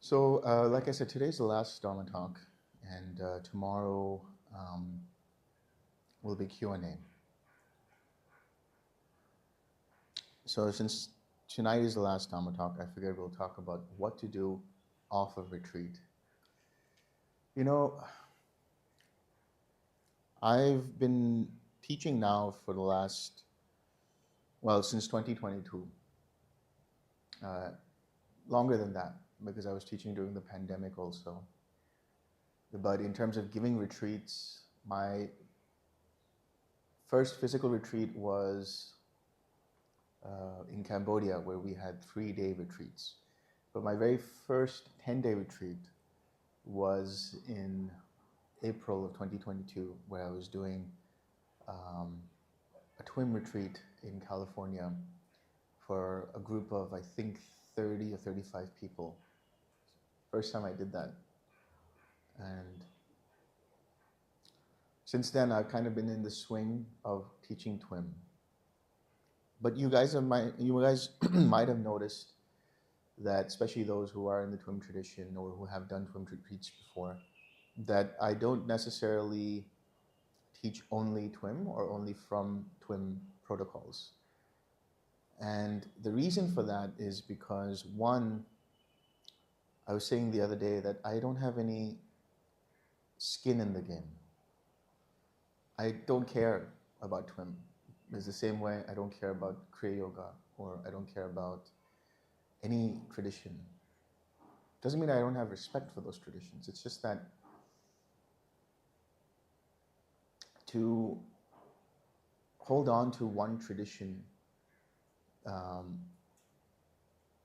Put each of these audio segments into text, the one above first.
So, like I said, today's the last Dharma talk, and tomorrow um, will be Q&A. So, since tonight is the last Dharma talk, I figured we'll talk about what to do off of retreat. You know, I've been teaching now for the last, well, since 2022, uh, longer than that, because I was teaching during the pandemic also. But in terms of giving retreats, my first physical retreat was in Cambodia, where we had 3-day retreats. But my very first 10-day retreat was in April of 2022, where I was doing um, a twin retreat in California for a group of, I think, 30 or 35 people. First time I did that. And since then, I've kind of been in the swing of teaching twin. But you guys might have noticed that, especially those who are in the twin tradition or who have done twin retreats before, that I don't necessarily teach only TWIM or only from TWIM protocols. And the reason for that is because, one, I was saying the other day that I don't have any skin in the game. I don't care about TWIM. It's the same way I don't care about Kriya Yoga or I don't care about any tradition. Doesn't mean I don't have respect for those traditions. It's just that to hold on to one tradition um,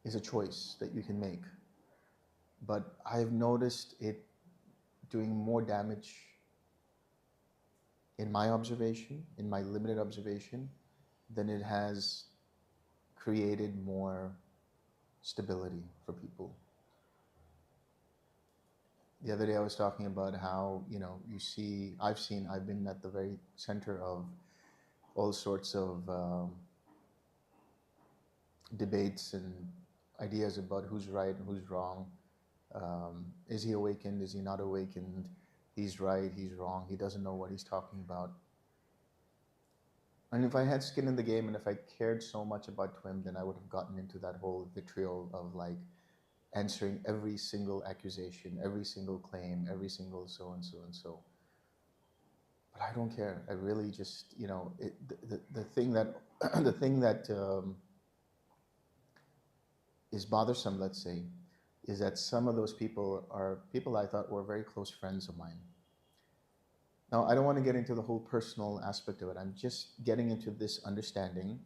is a choice that you can make. But I've noticed it doing more damage in my observation, in my limited observation, than it has created more stability for people. The other day I was talking about how, I've been at the very center of all sorts of debates and ideas about who's right and who's wrong. Is he awakened? Is he not awakened? He's right, he's wrong, he doesn't know what he's talking about. And if I had skin in the game and if I cared so much about TWIM, then I would have gotten into that whole vitriol of like answering every single accusation, every single claim, every single so and so and so. But I don't care. I really just, the thing that, the thing that is bothersome, let's say, is that some of those people are people I thought were very close friends of mine. Now, I don't want to get into the whole personal aspect of it. I'm just getting into this understanding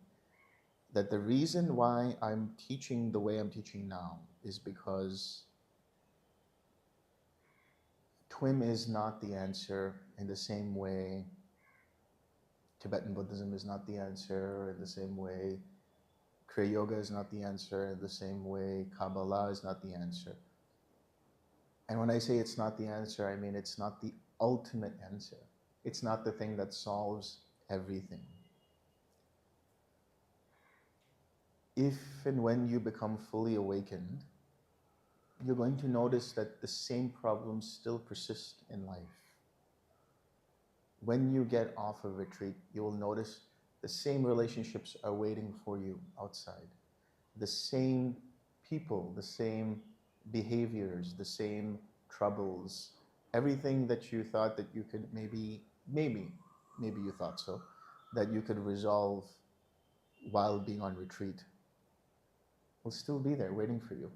that the reason why I'm teaching the way I'm teaching now is because TWIM is not the answer in the same way Tibetan Buddhism is not the answer, in the same way Kriya Yoga is not the answer, in the same way Kabbalah is not the answer. And when I say it's not the answer, I mean it's not the ultimate answer. It's not the thing that solves everything. If and when you become fully awakened, you're going to notice that the same problems still persist in life. When you get off of retreat, you will notice the same relationships are waiting for you outside. The same people, the same behaviors, the same troubles, everything that you thought that you could maybe you thought so, that you could resolve while being on retreat will still be there waiting for you.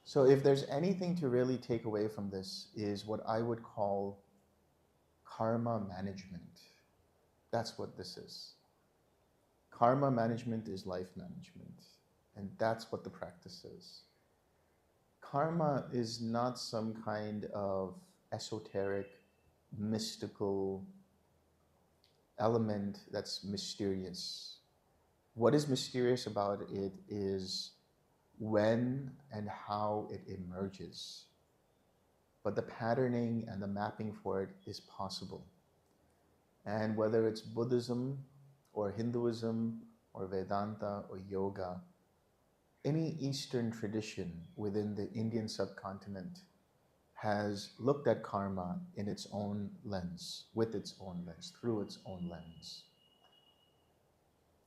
So if there's anything to really take away from this is what I would call karma management. That's what this is. Karma management is life management, and that's what the practice is. Karma is not some kind of esoteric, mystical element that's mysterious. What is mysterious about it is when and how it emerges. But the patterning and the mapping for it is possible. And whether it's Buddhism or Hinduism or Vedanta or yoga, any Eastern tradition within the Indian subcontinent has looked at karma in its own lens, with its own lens, through its own lens.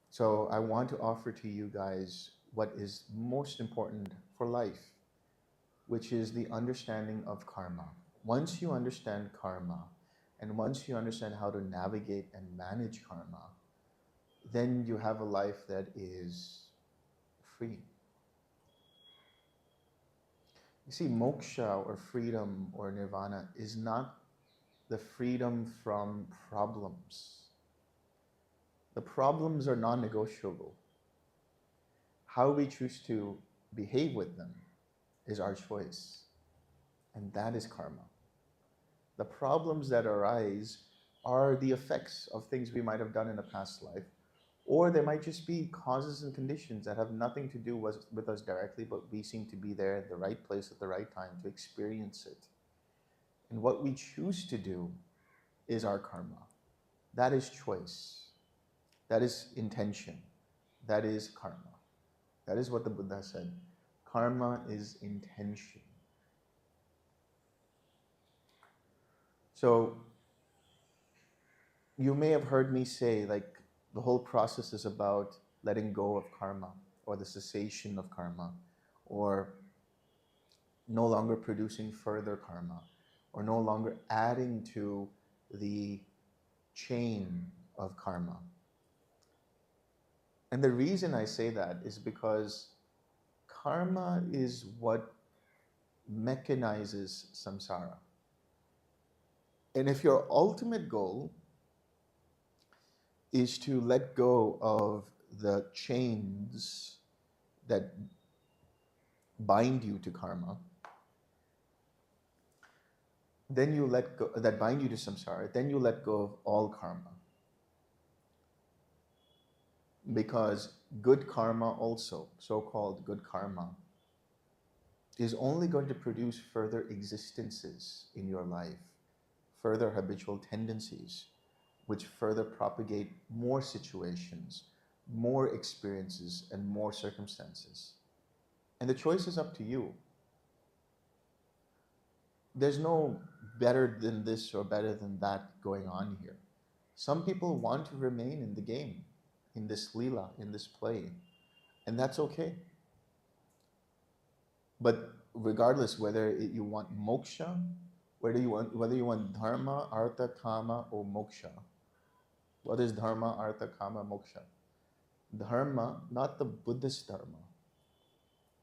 So I want to offer to you guys what is most important for life, which is the understanding of karma. Once you understand karma, and once you understand how to navigate and manage karma, then you have a life that is free. You see, moksha or freedom or nirvana is not the freedom from problems. The problems are non-negotiable. How we choose to behave with them is our choice, and that is karma. The problems that arise are the effects of things we might have done in a past life, or they might just be causes and conditions that have nothing to do with us directly, but we seem to be there at the right place at the right time to experience it. And what we choose to do is our karma. That is choice. That is intention. That is karma. That is what the Buddha said. Karma is intention. So you may have heard me say, like, the whole process is about letting go of karma, or the cessation of karma, or no longer producing further karma, or no longer adding to the chain of karma. And the reason I say that is because karma is what mechanizes samsara. And if your ultimate goal is to let go of the chains that bind you to karma, then you let go, that bind you to samsara, then you let go of all karma. Because good karma also, so-called good karma, is only going to produce further existences in your life, further habitual tendencies, which further propagate more situations, more experiences, and more circumstances. And the choice is up to you. There's no better than this or better than that going on here. Some people want to remain in the game, in this lila, in this play, and that's okay. But regardless whether you want moksha, whether you want dharma, artha, kama, or moksha. What is dharma, artha, kama, moksha? Dharma, not the Buddhist dharma.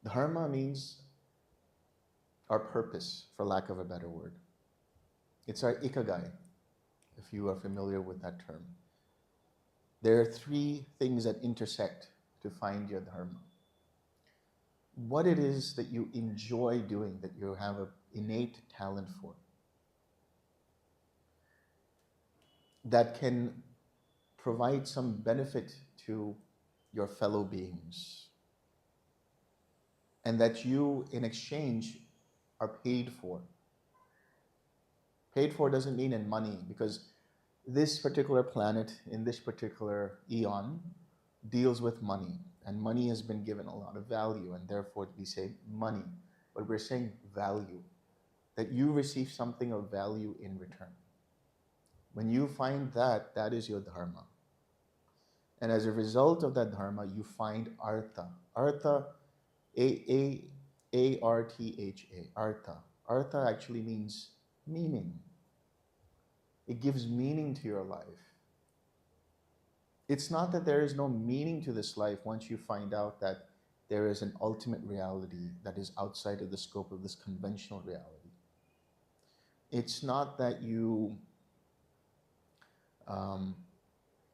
Dharma means our purpose, for lack of a better word. It's our ikagai, if you are familiar with that term. There are three things that intersect to find your dharma. What it is that you enjoy doing, that you have an innate talent for, that can provide some benefit to your fellow beings, and that you, in exchange, are paid for. Paid for doesn't mean in money, because this particular planet, in this particular eon, deals with money, and money has been given a lot of value, and therefore we say money, but we're saying value, that you receive something of value in return. When you find that, that is your dharma. And as a result of that dharma, you find artha. Artha, A-R-T-H-A, artha. Artha actually means meaning. It gives meaning to your life. It's not that there is no meaning to this life once you find out that there is an ultimate reality that is outside of the scope of this conventional reality. It's not that you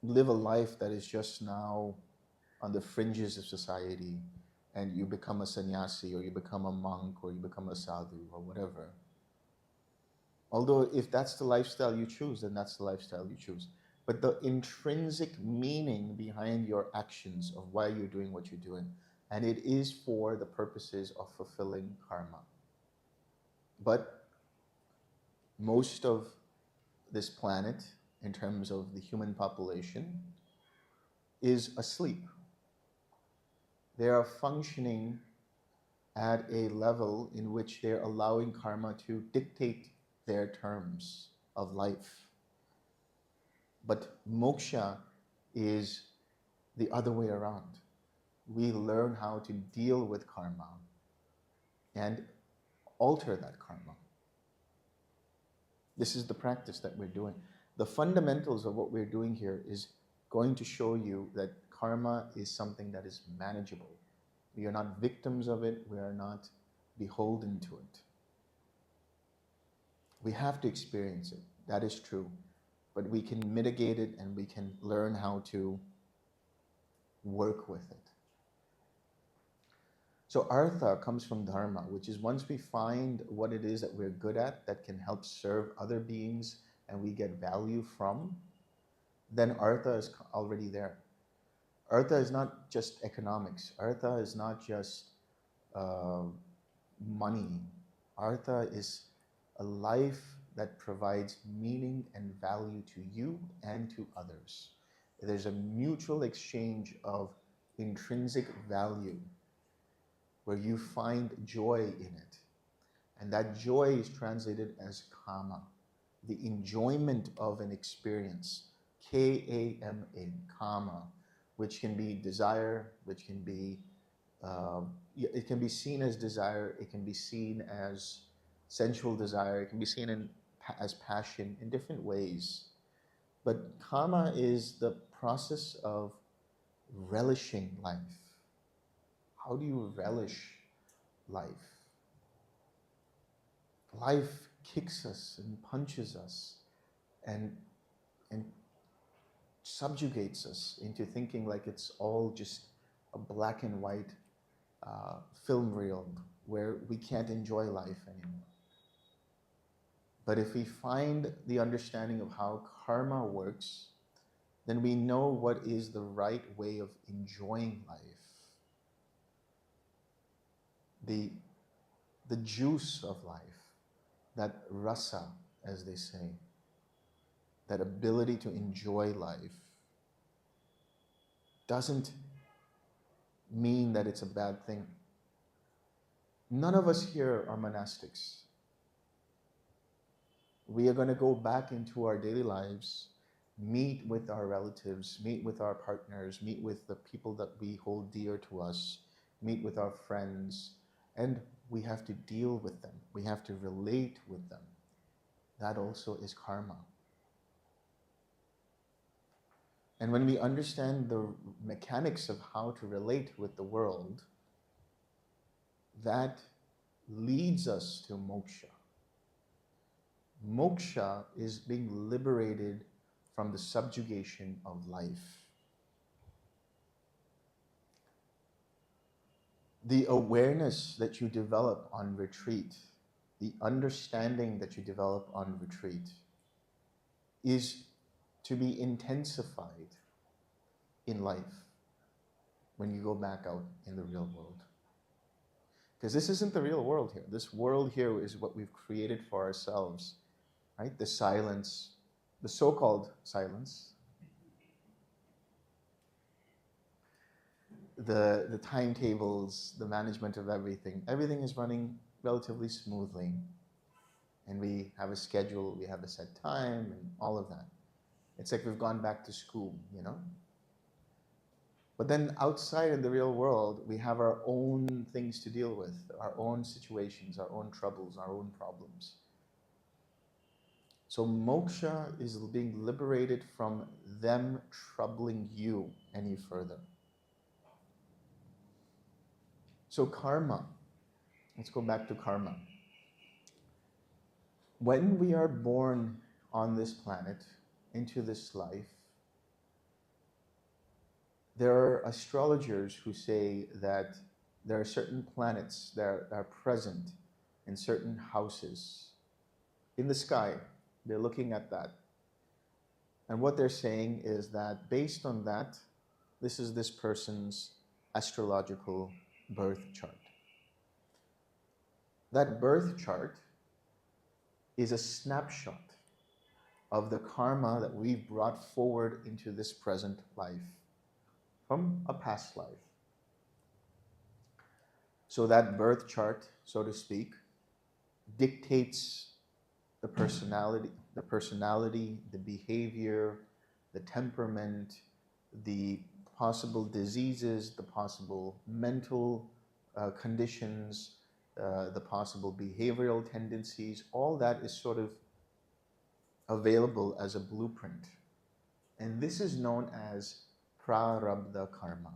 live a life that is just now on the fringes of society and you become a sannyasi or you become a monk or you become a sadhu or whatever. Although if that's the lifestyle you choose, then that's the lifestyle you choose. But the intrinsic meaning behind your actions of why you're doing what you're doing, and it is for the purposes of fulfilling karma. But most of this planet, in terms of the human population, is asleep. They are functioning at a level in which they're allowing karma to dictate their terms of life. But moksha is the other way around. We learn how to deal with karma and alter that karma. This is the practice that we're doing. The fundamentals of what we're doing here is going to show you that karma is something that is manageable. We are not victims of it. We are not beholden to it. We have to experience it. That is true. But we can mitigate it and we can learn how to work with it. So artha comes from dharma, which is once we find what it is that we're good at that can help serve other beings and we get value from, then artha is already there. Artha is not just economics. Artha is not just money. Artha is a life that provides meaning and value to you and to others. There's a mutual exchange of intrinsic value where you find joy in it. And that joy is translated as kama, the enjoyment of an experience, K-A-M-A, kama, which can be desire, which can be, it can be seen as desire, it can be seen as sensual desire, it can be seen as passion in different ways. But kama is the process of relishing life. How do you relish life? Life kicks us and punches us and subjugates us into thinking like it's all just a black and white film reel where we can't enjoy life anymore. But if we find the understanding of how karma works, then we know what is the right way of enjoying life. The juice of life, that rasa, as they say, that ability to enjoy life, doesn't mean that it's a bad thing. None of us here are monastics. We are going to go back into our daily lives, meet with our relatives, meet with our partners, meet with the people that we hold dear to us, meet with our friends, and we have to deal with them. We have to relate with them. That also is karma. And when we understand the mechanics of how to relate with the world, that leads us to moksha. Moksha is being liberated from the subjugation of life. The awareness that you develop on retreat, the understanding that you develop on retreat, is to be intensified in life when you go back out in the real world. Because this isn't the real world here. This world here is what we've created for ourselves, right? The silence, the so-called silence, the timetables, the management of everything. Everything is running relatively smoothly. And we have a schedule, we have a set time, and all of that. It's like we've gone back to school, you know? But then outside in the real world, we have our own things to deal with, our own situations, our own troubles, our own problems. So moksha is being liberated from them troubling you any further. So karma, let's go back to karma. When we are born on this planet, into this life, there are astrologers who say that there are certain planets that are present in certain houses in the sky. They're looking at that. And what they're saying is that based on that, this is this person's astrological birth chart. That birth chart is a snapshot of the karma that we've brought forward into this present life from a past life. So that birth chart, so to speak, dictates the behavior, the temperament, the possible diseases, the possible mental conditions, the possible behavioral tendencies. All that is sort of available as a blueprint. And this is known as prarabdha karma.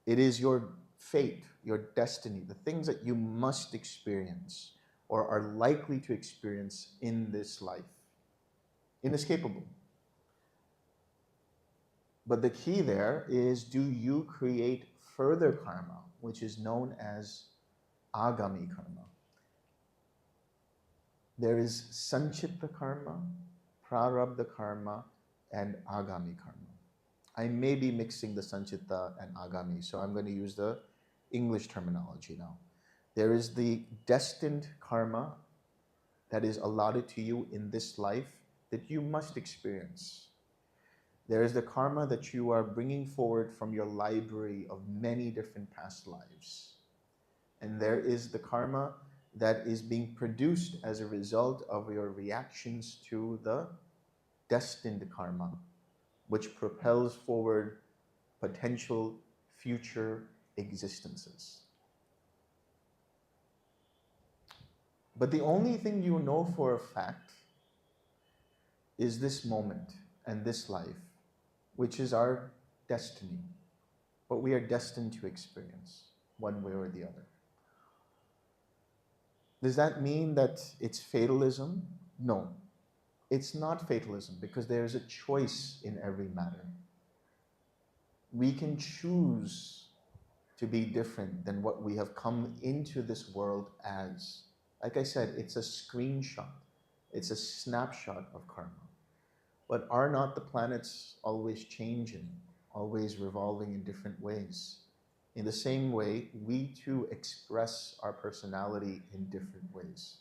It is your fate, your destiny, the things that you must experience or are likely to experience in this life. Inescapable. But the key there is, do you create further karma, which is known as agami karma? There is sanchita karma, prarabdha karma, and agami karma. I may be mixing the sanchita and agami, so I'm going to use the English terminology now. There is the destined karma that is allotted to you in this life that you must experience. There is the karma that you are bringing forward from your library of many different past lives. And there is the karma that is being produced as a result of your reactions to the destined karma, which propels forward potential future existences. But the only thing you know for a fact is this moment and this life, which is our destiny, what we are destined to experience one way or the other. Does that mean that it's fatalism? No, it's not fatalism, because there is a choice in every matter. We can choose to be different than what we have come into this world as. Like I said, it's a screenshot. It's a snapshot of karma. But are not the planets always changing, always revolving in different ways? In the same way, we too express our personality in different ways.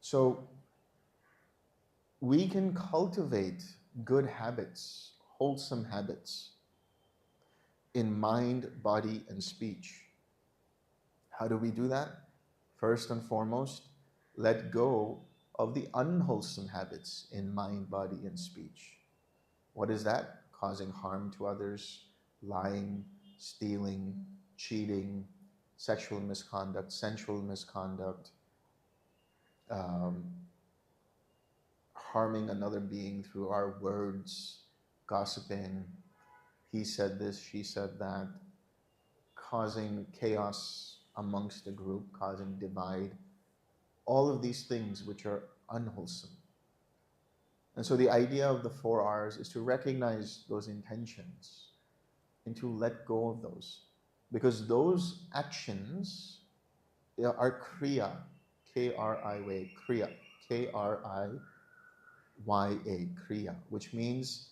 So we can cultivate good habits, wholesome habits in mind, body, and speech. How do we do that? First and foremost, let go of the unwholesome habits in mind, body, and speech. What is that? Causing harm to others, lying, stealing, cheating, sexual misconduct, sensual misconduct, harming another being through our words, gossiping, he said this, she said that, causing chaos amongst the group, causing divide, all of these things which are unwholesome. And so the idea of the 4 R's is to recognize those intentions and to let go of those. Because those actions are kriya, K-R-I-Y-A, kriya, K-R-I-Y-A, kriya, which means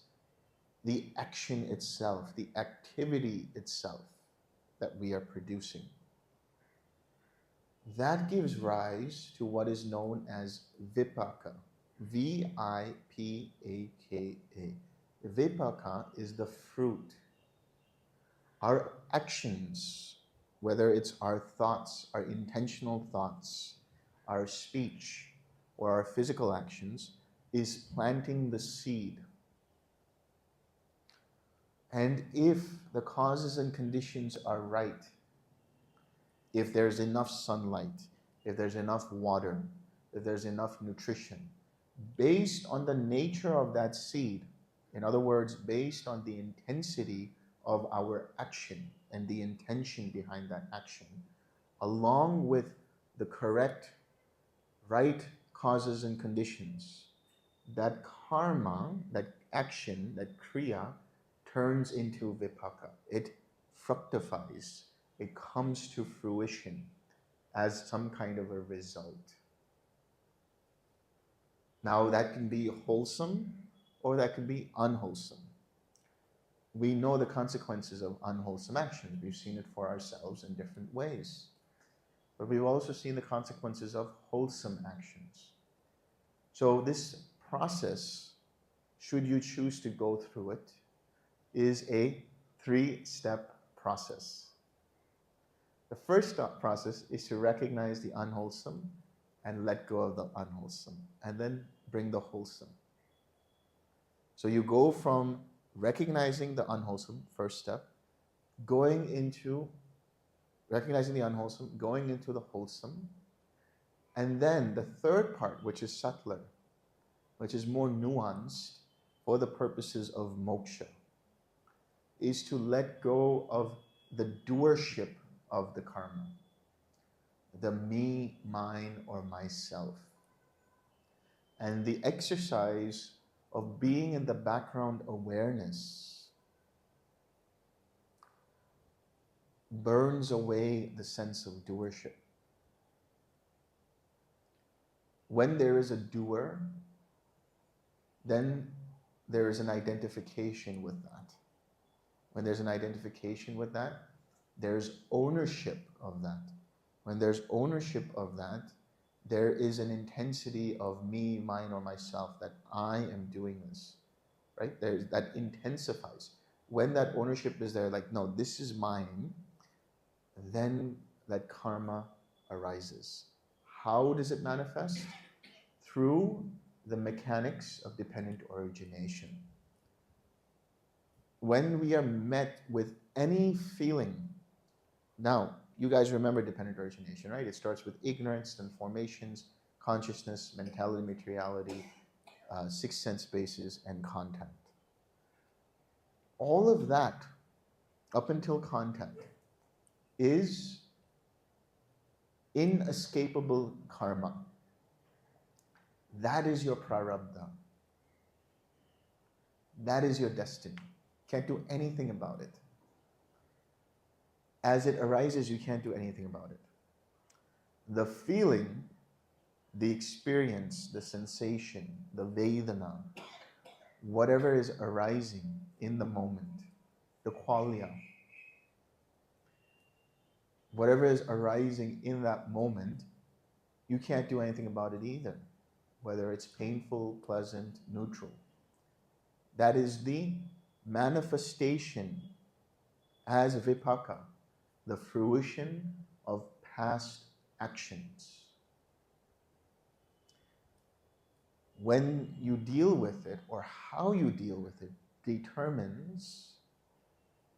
the action itself, the activity itself that we are producing. That gives rise to what is known as vipaka, V-I-P-A-K-A. Vipaka is the fruit. Our actions, whether it's our thoughts, our intentional thoughts, our speech, or our physical actions, is planting the seed. And if the causes and conditions are right, if there's enough sunlight, if there's enough water, if there's enough nutrition, based on the nature of that seed, in other words, based on the intensity of our action and the intention behind that action, along with the correct, right causes and conditions, that karma, that action, that kriya, turns into vipaka. It fructifies. It comes to fruition as some kind of a result. Now, that can be wholesome or that can be unwholesome. We know the consequences of unwholesome actions. We've seen it for ourselves in different ways. But we've also seen the consequences of wholesome actions. So this process, should you choose to go through it, is a three-step process. The first process is to recognize the unwholesome and let go of the unwholesome, and then bring the wholesome. So you go from recognizing the unwholesome, first step, going into recognizing the unwholesome, going into the wholesome, and then the third part, which is subtler, which is more nuanced for the purposes of moksha, is to let go of the doership of the karma, the me, mine, or myself, and the exercise of being in the background awareness burns away the sense of doership. When there is a doer, then there is an identification with that. When there's an identification with that, there's ownership of that. When there's ownership of that, there is an intensity of me, mine, or myself, that I am doing this, right? That intensifies. When that ownership is there, like, no, this is mine, then that karma arises. How does it manifest? Through the mechanics of dependent origination. When we are met with any feeling, now, you guys remember dependent origination, right? It starts with ignorance, then formations, consciousness, mentality, materiality, six sense bases, and contact. All of that, up until contact, is inescapable karma. That is your prarabdha. That is your destiny. Can't do anything about it. As it arises, you can't do anything about it. The feeling, the experience, the sensation, the vedana, whatever is arising in the moment, the qualia, whatever is arising in that moment, you can't do anything about it either, whether it's painful, pleasant, neutral. That is the manifestation as vipaka, the fruition of past actions. When you deal with it, or how you deal with it, determines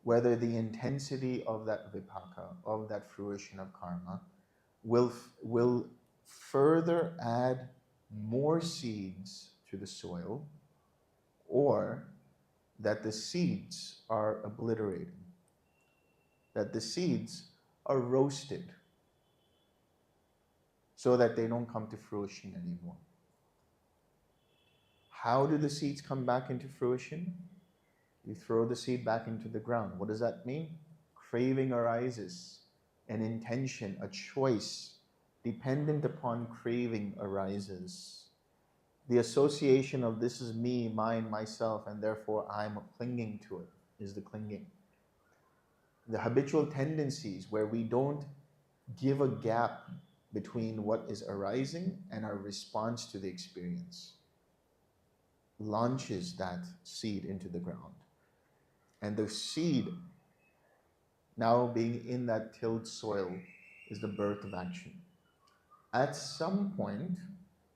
whether the intensity of that vipaka, of that fruition of karma, will further add more seeds to the soil, or that the seeds are obliterated, that the seeds are roasted so that they don't come to fruition anymore. How do the seeds come back into fruition? You throw the seed back into the ground. What does that mean? Craving arises, an intention, a choice dependent upon craving arises. The association of this is me, mine, myself, and therefore I'm clinging to it is the clinging. The habitual tendencies where we don't give a gap between what is arising and our response to the experience launches that seed into the ground. And the seed, now being in that tilled soil, is the birth of action. At some point,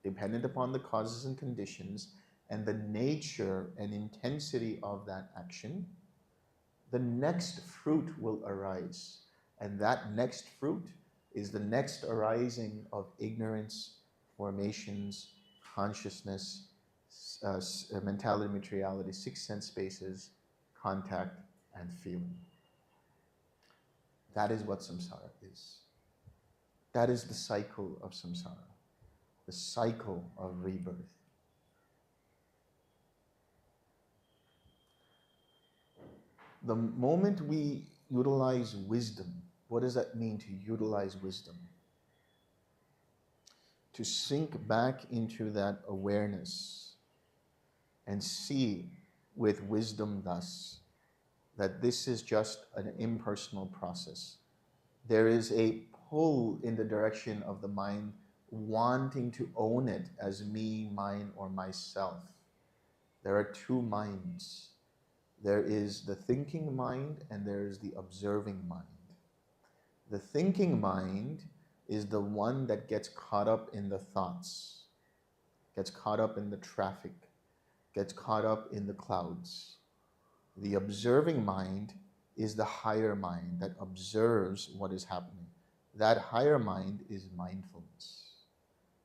dependent upon the causes and conditions and the nature and intensity of that action, the next fruit will arise. And that next fruit is the next arising of ignorance, formations, consciousness, mentality, materiality, six sense spaces, contact, and feeling. That is what samsara is. That is the cycle of samsara, the cycle of rebirth. The moment we utilize wisdom, what does that mean to utilize wisdom? To sink back into that awareness and see with wisdom thus that this is just an impersonal process. There is a pull in the direction of the mind wanting to own it as me, mine, or myself. There are two minds. There is the thinking mind and there is the observing mind. The thinking mind is the one that gets caught up in the thoughts, gets caught up in the traffic, gets caught up in the clouds. The observing mind is the higher mind that observes what is happening. That higher mind is mindfulness.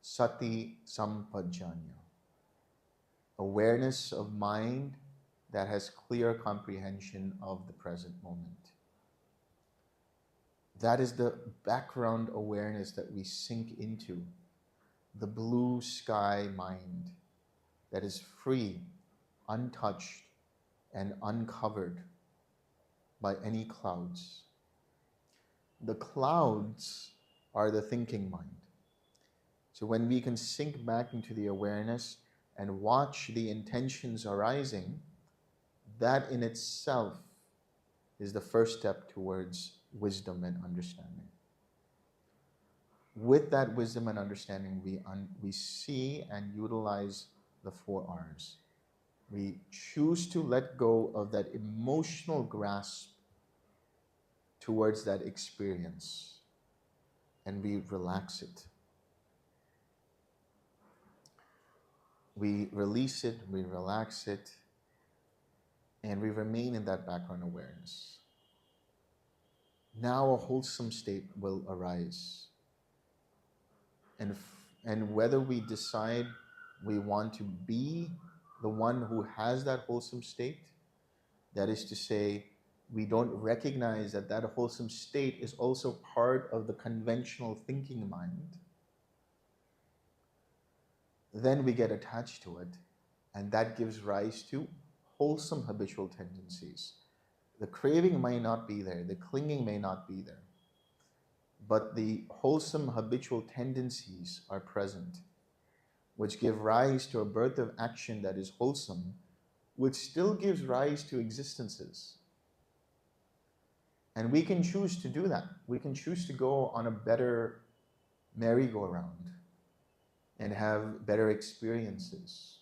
Sati sampajanya. Awareness of mind that has clear comprehension of the present moment. That is the background awareness that we sink into. The blue sky mind that is free, untouched, and uncovered by any clouds. The clouds are the thinking mind. So when we can sink back into the awareness and watch the intentions arising, that in itself is the first step towards wisdom and understanding. With that wisdom and understanding, we see and utilize the 4 R's. We choose to let go of that emotional grasp towards that experience, and we relax it. We release it, we relax it, and we remain in that background awareness. Now a wholesome state will arise. And whether we decide we want to be the one who has that wholesome state, that is to say, we don't recognize that that wholesome state is also part of the conventional thinking mind, then we get attached to it, and that gives rise to wholesome habitual tendencies. The craving may not be there, the clinging may not be there, but the wholesome habitual tendencies are present, which give rise to a birth of action that is wholesome, which still gives rise to existences. And we can choose to do that. We can choose to go on a better merry-go-round and have better experiences.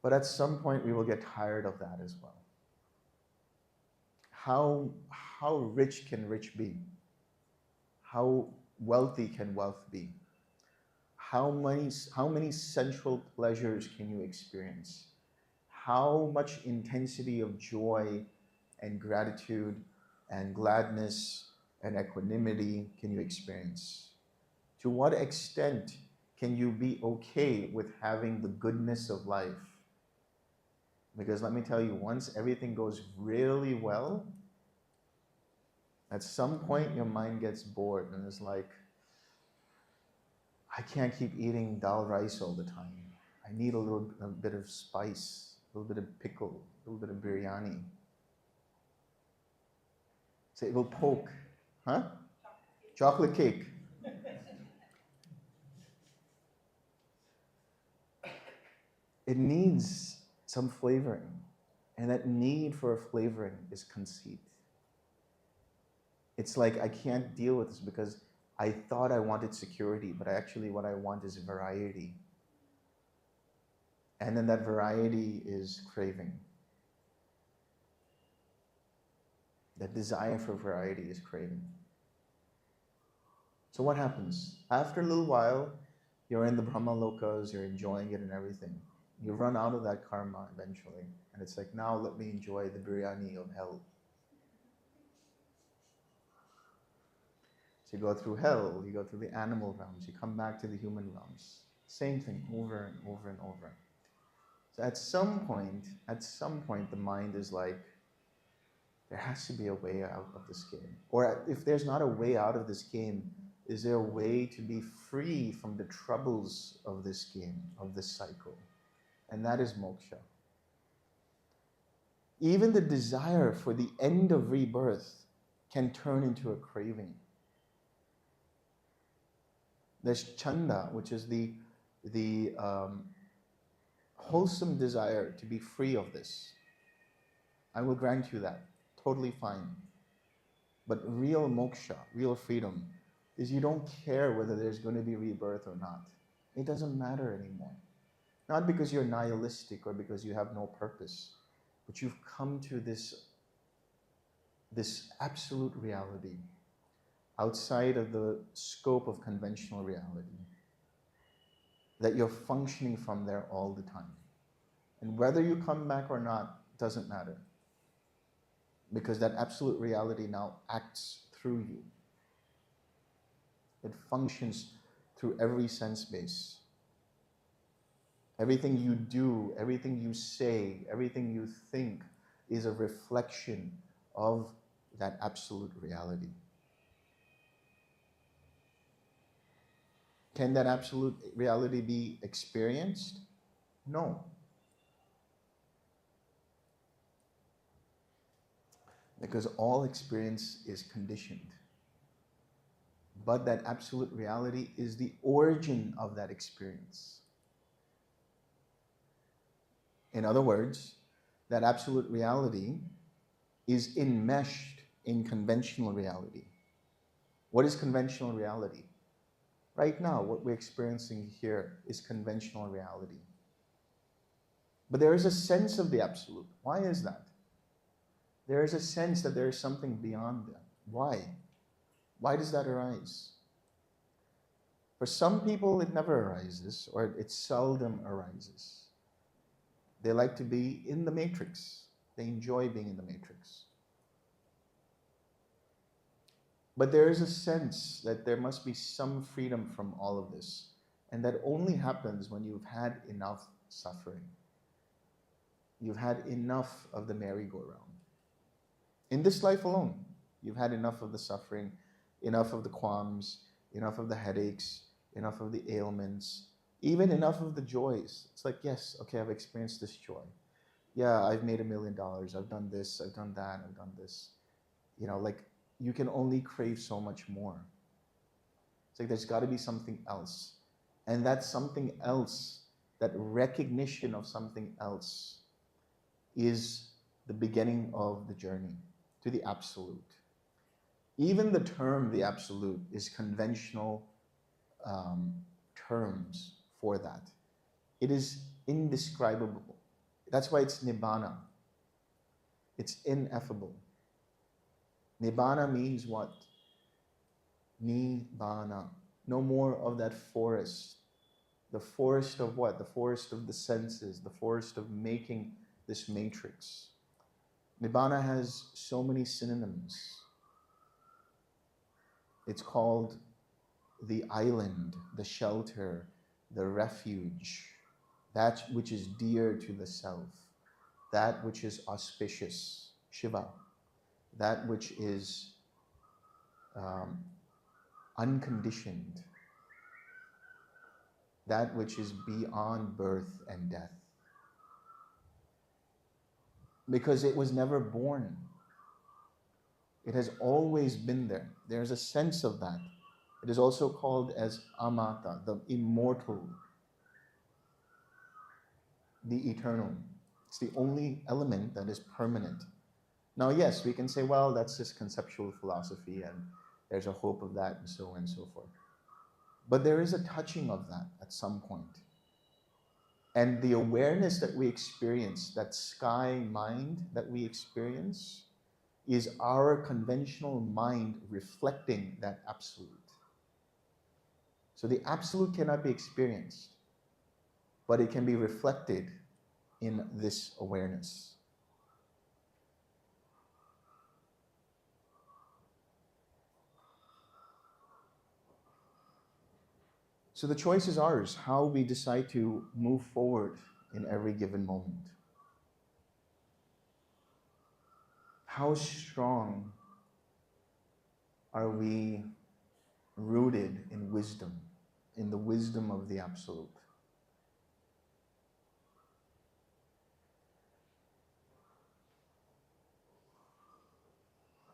But at some point, we will get tired of that as well. How rich can rich be? How wealthy can wealth be? How many sensual pleasures can you experience? How much intensity of joy and gratitude and gladness and equanimity can you experience? To what extent can you be okay with having the goodness of life? Because let me tell you, once everything goes really well, at some point your mind gets bored and it's like, I can't keep eating dal rice all the time. I need a bit of spice, a little bit of pickle, a little bit of biryani. So it will poke. Huh? Chocolate cake. It needs some flavoring. And that need for a flavoring is conceit. It's like, I can't deal with this because I thought I wanted security, but actually what I want is variety. And then that variety is craving. That desire for variety is craving. So what happens? After a little while, you're in the Brahma Lokas, you're enjoying it and everything. You run out of that karma eventually. And it's like, now let me enjoy the biryani of hell. So you go through hell, you go through the animal realms, you come back to the human realms. Same thing over and over and over. So at some point, the mind is like, there has to be a way out of this game. Or if there's not a way out of this game, is there a way to be free from the troubles of this game, of this cycle? And that is moksha. Even the desire for the end of rebirth can turn into a craving. There's chanda, which is the wholesome desire to be free of this. I will grant you that. Totally fine. But real moksha, real freedom, is you don't care whether there's going to be rebirth or not. It doesn't matter anymore. Not because you're nihilistic or because you have no purpose, but you've come to this absolute reality outside of the scope of conventional reality, that you're functioning from there all the time. And whether you come back or not doesn't matter, because that absolute reality now acts through you. It functions through every sense base. Everything you do, everything you say, everything you think is a reflection of that absolute reality. Can that absolute reality be experienced? No. Because all experience is conditioned. But that absolute reality is the origin of that experience. In other words, that absolute reality is enmeshed in conventional reality. What is conventional reality? Right now, what we're experiencing here is conventional reality. But there is a sense of the absolute. Why is that? There is a sense that there is something beyond that. Why? Why does that arise? For some people, it never arises, or it seldom arises. They like to be in the matrix. They enjoy being in the matrix. But there is a sense that there must be some freedom from all of this. And that only happens when you've had enough suffering. You've had enough of the merry-go-round. In this life alone, you've had enough of the suffering, enough of the qualms, enough of the headaches, enough of the ailments, even enough of the joys. It's like, yes, okay, I've experienced this joy. Yeah, I've made $1 million. I've done this, I've done that, I've done this. You know, like, you can only crave so much more. It's like there's got to be something else. And that something else, that recognition of something else, is the beginning of the journey to the absolute. Even the term the absolute is conventional terms for that. It is indescribable. That's why it's nibbana. It's ineffable. Nibbana means what? Nibbana. No more of that forest. The forest of what? The forest of the senses, the forest of making this matrix. Nibbana has so many synonyms. It's called the island, the shelter, the refuge, that which is dear to the self, that which is auspicious, Shiva, that which is unconditioned, that which is beyond birth and death. Because it was never born. It has always been there. There's a sense of that. It is also called as amata, the immortal, the eternal. It's the only element that is permanent. Now, yes, we can say, well, that's just conceptual philosophy and there's a hope of that and so on and so forth. But there is a touching of that at some point. And the awareness that we experience, that sky mind that we experience, is our conventional mind reflecting that absolute. So the absolute cannot be experienced, but it can be reflected in this awareness. So the choice is ours, how we decide to move forward in every given moment. How strong are we rooted in wisdom, in the wisdom of the absolute?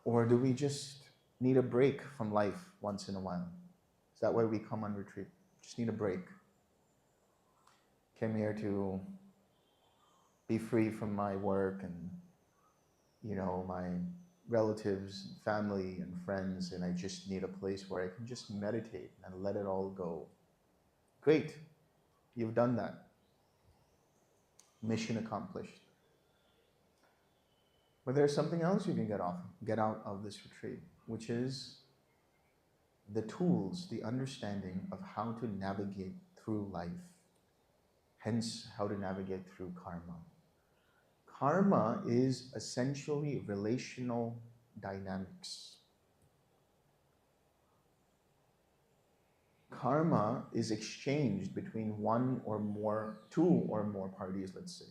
Or do we just need a break from life once in a while? Is that why we come on retreat? Just need a break. Came here to be free from my work and, you know, my relatives, family, and friends, and I just need a place where I can just meditate and let it all go. Great, you've done that. mission accomplished. But there's something else you can get out of this retreat, which is the tools, the understanding of how to navigate through life. Hence, how to navigate through karma. Karma is essentially relational dynamics. Karma is exchanged between two or more parties, let's say.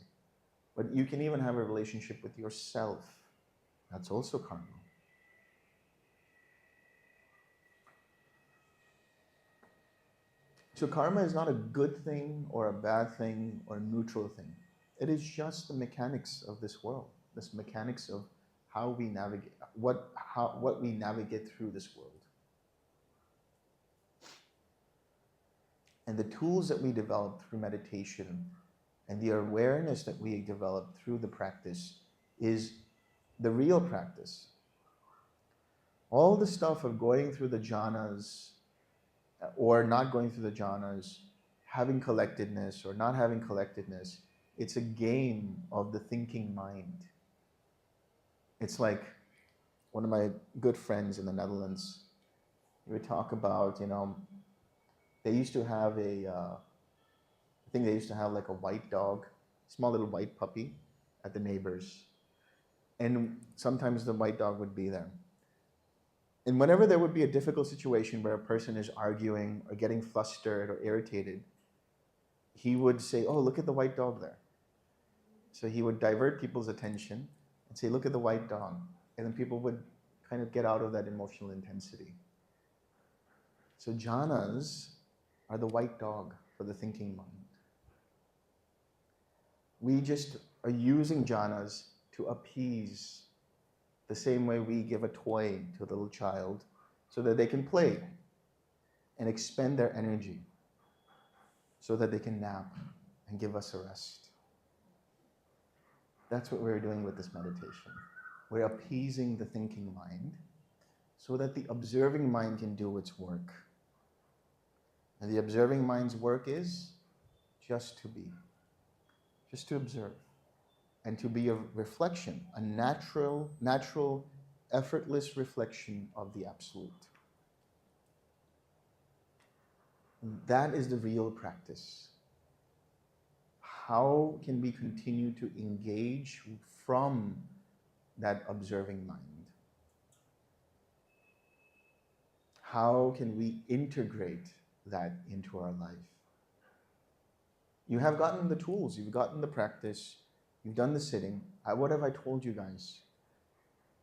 But you can even have a relationship with yourself. That's also karma. So karma is not a good thing or a bad thing or a neutral thing. It is just the mechanics of this world, this mechanics of how we navigate, what we navigate through this world. And the tools that we develop through meditation and the awareness that we develop through the practice is the real practice. All the stuff of going through the jhanas or not going through the jhanas, having collectedness or not having collectedness, it's a game of the thinking mind. It's like one of my good friends in the Netherlands, we would talk about, they used to have I think they used to have like a white dog, small little white puppy at the neighbors. And sometimes the white dog would be there. And whenever there would be a difficult situation where a person is arguing or getting flustered or irritated, he would say, "Oh, look at the white dog there." So he would divert people's attention and say, "Look at the white dog." And then people would kind of get out of that emotional intensity. So jhanas are the white dog for the thinking mind. We just are using jhanas to appease, the same way we give a toy to a little child so that they can play and expend their energy so that they can nap and give us a rest. That's what we're doing with this meditation. We're appeasing the thinking mind so that the observing mind can do its work. And the observing mind's work is just to be, just to observe. And to be a reflection, a natural, effortless reflection of the Absolute. That is the real practice. How can we continue to engage from that observing mind? How can we integrate that into our life? You have gotten the tools, you've gotten the practice, you've done the sitting. What have I told you guys?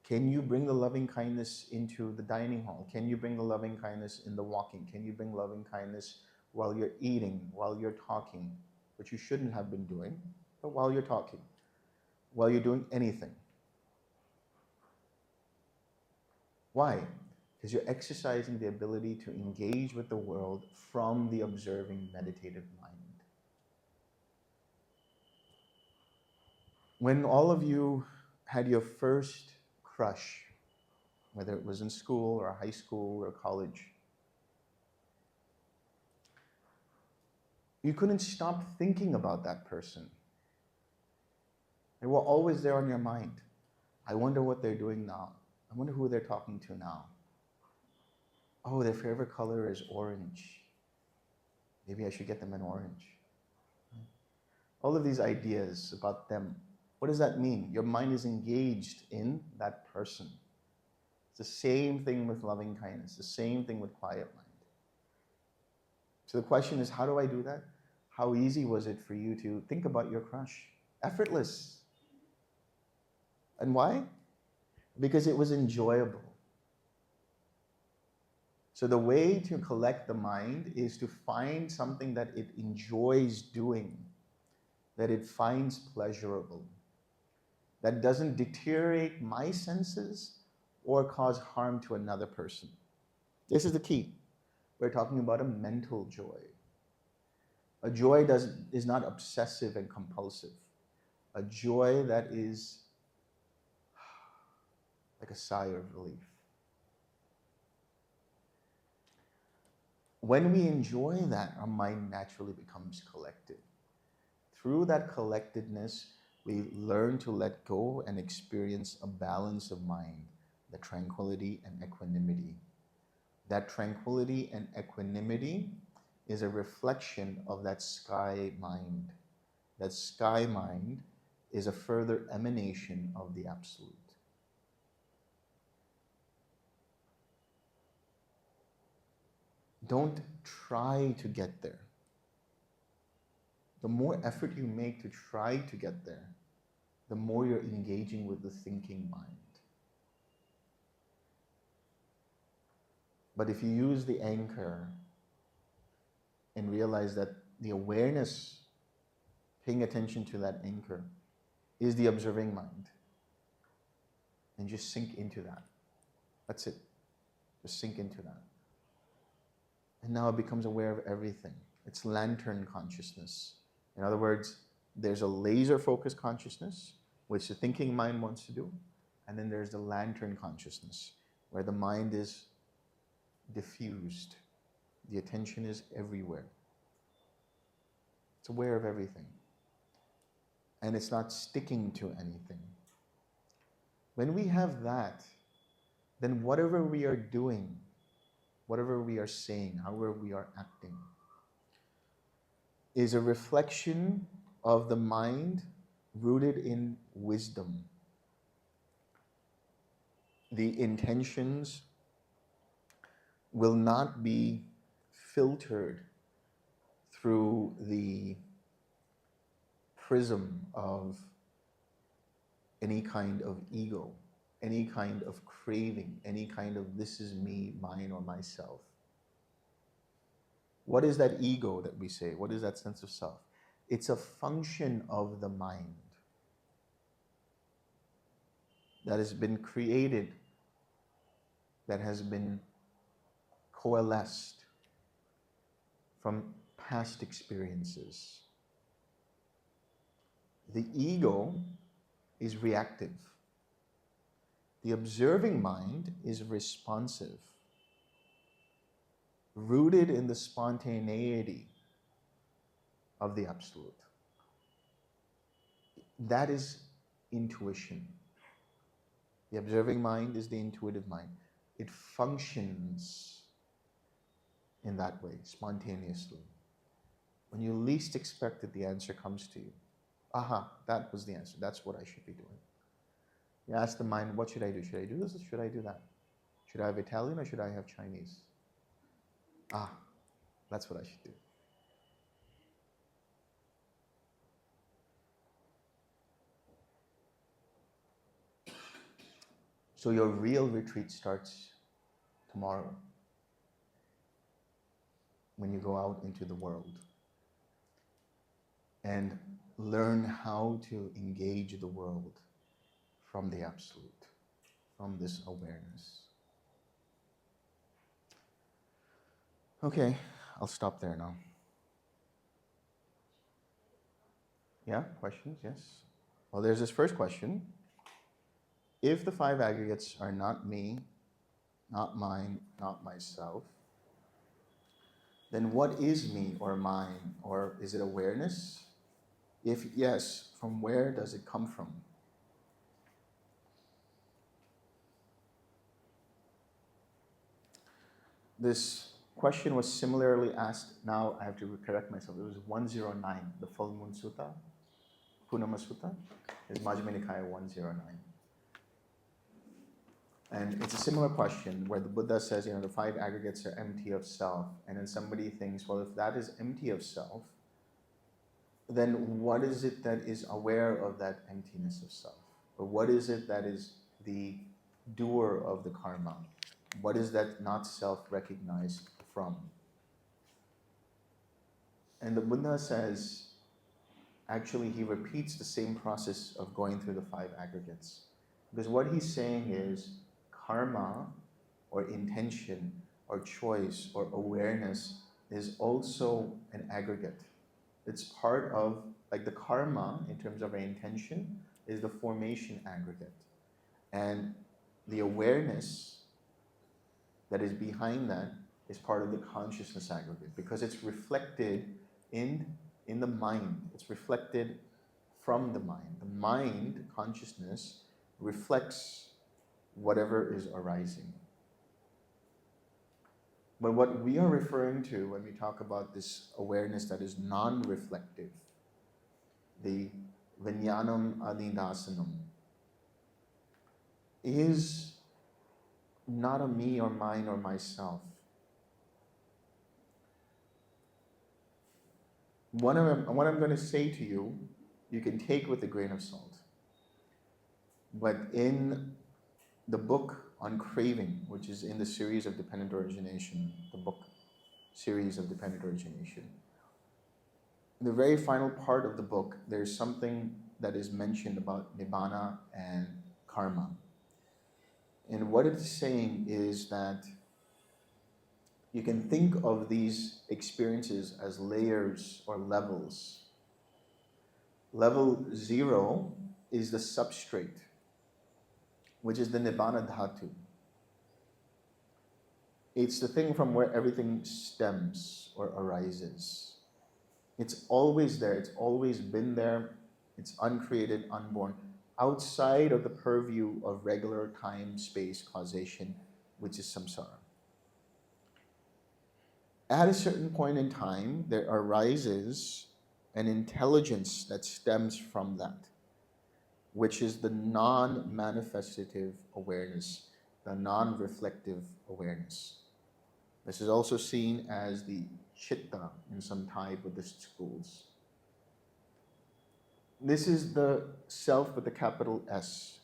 Can you bring the loving kindness into the dining hall? Can you bring the loving kindness in the walking? Can you bring loving kindness while you're eating, while you're talking, which you shouldn't have been doing, but while you're talking, while you're doing anything? Why? Because you're exercising the ability to engage with the world from the observing meditative mind. When all of you had your first crush, whether it was in school or high school or college, you couldn't stop thinking about that person. They were always there on your mind. I wonder what they're doing now. I wonder who they're talking to now. Oh, their favorite color is orange. Maybe I should get them an orange. All of these ideas about them. What does that mean? Your mind is engaged in that person. It's the same thing with loving kindness, the same thing with quiet mind. So the question is, how do I do that? How easy was it for you to think about your crush? Effortless. And why? Because it was enjoyable. So the way to collect the mind is to find something that it enjoys doing, that it finds pleasurable, that doesn't deteriorate my senses or cause harm to another person. This is the key. We're talking about a mental joy. A joy is not obsessive and compulsive. A joy that is like a sigh of relief. When we enjoy that, our mind naturally becomes collected through that collectedness, we learn to let go and experience a balance of mind, the tranquility and equanimity. That tranquility and equanimity is a reflection of that sky mind. That sky mind is a further emanation of the Absolute. Don't try to get there. The more effort you make to try to get there, the more you're engaging with the thinking mind. But if you use the anchor and realize that the awareness, paying attention to that anchor, is the observing mind, and just sink into that. That's it. Just sink into that. And now it becomes aware of everything. It's lantern consciousness. In other words, there's a laser focused consciousness, which the thinking mind wants to do, and then there's the lantern consciousness, where the mind is diffused. The attention is everywhere. It's aware of everything. And it's not sticking to anything. When we have that, then whatever we are doing, whatever we are saying, however we are acting, is a reflection of the mind rooted in wisdom. The intentions will not be filtered through the prism of any kind of ego, any kind of craving, any kind of this is me, mine, or myself. What is that ego that we say? What is that sense of self? It's a function of the mind that has been created, that has been coalesced from past experiences. The ego is reactive. The observing mind is responsive, rooted in the spontaneity of the Absolute. That is intuition. The observing mind is the intuitive mind. It functions in that way, spontaneously. When you least expect it, the answer comes to you. Aha, that was the answer. That's what I should be doing. You ask the mind, what should I do? Should I do this or should I do that? Should I have Italian or should I have Chinese? Ah, that's what I should do. So your real retreat starts tomorrow when you go out into the world and learn how to engage the world from the Absolute, from this awareness. Okay, I'll stop there now. Yeah, questions? Yes? Well, there's this first question. If the five aggregates are not me, not mine, not myself, then what is me or mine? Or is it awareness? If yes, from where does it come from? This question was similarly asked, now I have to correct myself, it was 109, the Full Moon Sutta, Purnama Sutta, is Majjhima Nikaya 109. And it's a similar question where the Buddha says, the five aggregates are empty of self. And then somebody thinks, well, if that is empty of self, then what is it that is aware of that emptiness of self? Or what is it that is the doer of the karma? What is that not self-recognized from? And the Buddha says, actually he repeats the same process of going through the five aggregates. Because what he's saying is, karma or intention or choice or awareness is also an aggregate. It's part of, like the karma in terms of our intention is the formation aggregate. And the awareness that is behind that is part of the consciousness aggregate because it's reflected in in the mind. It's reflected from the mind. The mind, consciousness, reflects whatever is arising. But what we are referring to when we talk about this awareness that is non reflective, the Vijnanam Adindasanam, is not a me or mine or myself. What I'm going to say to you, you can take with a grain of salt. But in the book on craving, which is in the series of dependent origination, the book series of dependent origination, in the very final part of the book, there's something that is mentioned about nibbana and karma. And what it's saying is that you can think of these experiences as layers or levels. Level 0 is the substrate, which is the nibbana dhatu. It's the thing from where everything stems or arises. It's always there, it's always been there, it's uncreated, unborn, outside of the purview of regular time, space, causation, which is samsara. At a certain point in time, there arises an intelligence that stems from that, which is the non-manifestative awareness, the non-reflective awareness. This is also seen as the chitta in some Thai Buddhist schools. This is the self with the capital S,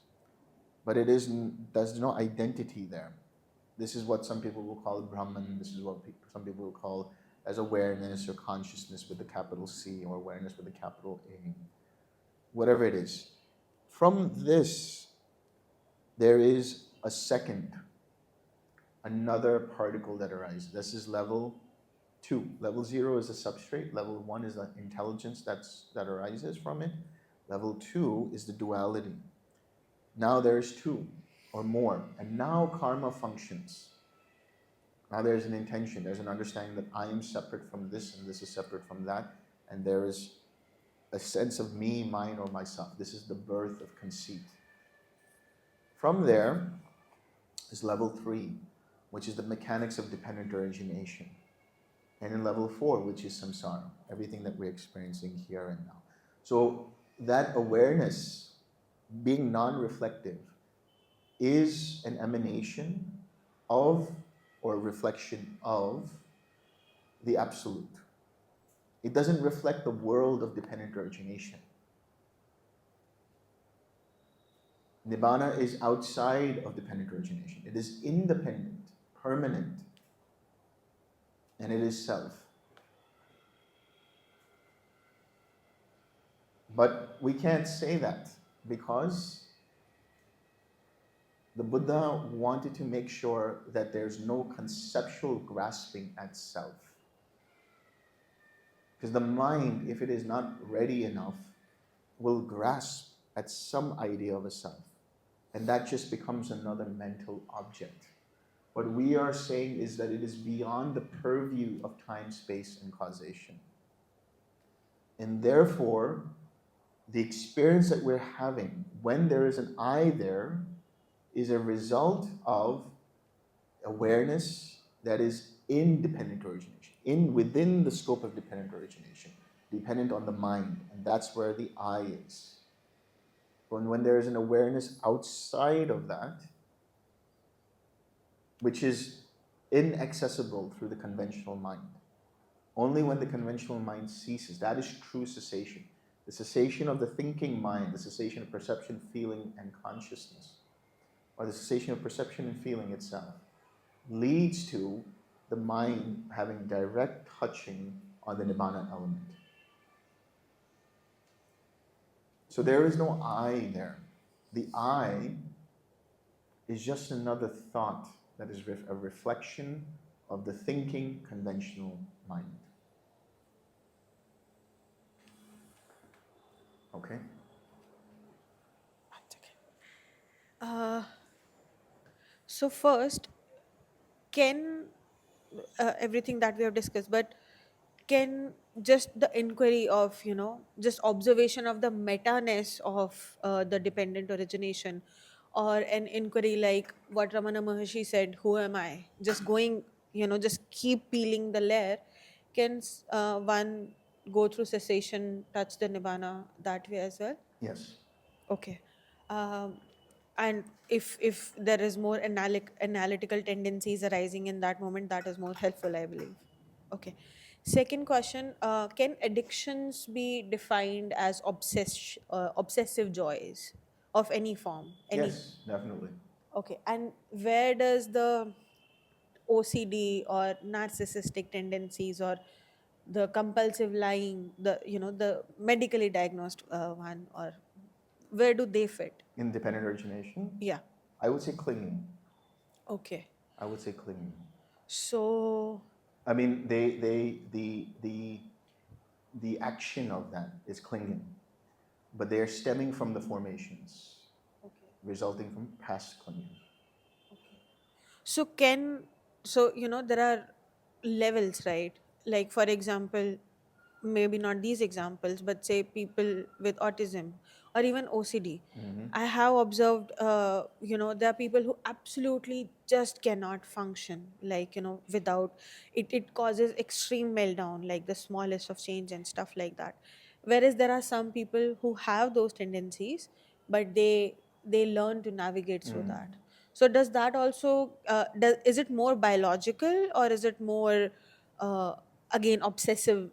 but there's no identity there. This is what some people will call Brahman. This is what some people will call as awareness or consciousness with the capital C, or awareness with the capital A. Whatever it is. From this, there is a second, another particle that arises. This is level 2. Level 0 is the substrate. Level 1 is the intelligence that arises from it. Level 2 is the duality. Now there's 2 or more, and now karma functions. Now there's an intention, there's an understanding that I am separate from this and this is separate from that, and there is a sense of me, mine, or myself. This is the birth of conceit. From there is level 3, which is the mechanics of dependent origination. And in level 4, which is samsara, everything that we're experiencing here and now. So that awareness, being non-reflective, is an emanation of or reflection of the absolute. It doesn't reflect the world of dependent origination. Nibbana is outside of dependent origination. It is independent, permanent, and it is self. But we can't say that because the Buddha wanted to make sure that there's no conceptual grasping at self. Because the mind, if it is not ready enough, will grasp at some idea of a self. And that just becomes another mental object. What we are saying is that it is beyond the purview of time, space, and causation. And therefore, the experience that we're having when there is an I there is a result of awareness that is independent origination, within the scope of dependent origination, dependent on the mind, and that's where the I is. When there is an awareness outside of that, which is inaccessible through the conventional mind, only when the conventional mind ceases, that is true cessation. The cessation of the thinking mind, the cessation of perception, feeling, and consciousness, or the cessation of perception and feeling itself, leads to the mind having direct touching on the nibbana element. So there is no I there. The I is just another thought that is a reflection of the thinking conventional mind. Okay? Uh, so first, can everything that we have discussed, but can just the inquiry of, just observation of the meta-ness of the dependent origination, or an inquiry like what Ramana Maharshi said, who am I? Just going, just keep peeling the layer. Can one go through cessation, touch the Nibbana that way as well? Yes. Okay. Um, and if there is more analytical tendencies arising in that moment, that is more helpful, I believe. Okay. Second question: can addictions be defined as obsessive joys of any form? Any? Yes, definitely. Okay. And where does the OCD or narcissistic tendencies, or the compulsive lying, the medically diagnosed one, or where do they fit? Independent origination. Yeah. I would say clinging. Okay. I would say clinging. So, I mean, the action of that is clinging, but they are stemming from the formations, okay. resulting from past clinging. Okay. So can so there are levels, right? Like for example, maybe not these examples, but say people with autism or even OCD. I have observed, there are people who absolutely just cannot function, like, without it. It causes extreme meltdown, like the smallest of change and stuff like that. Whereas there are some people who have those tendencies, but they learn to navigate through that. So does that also is it more biological, or is it more uh, again obsessive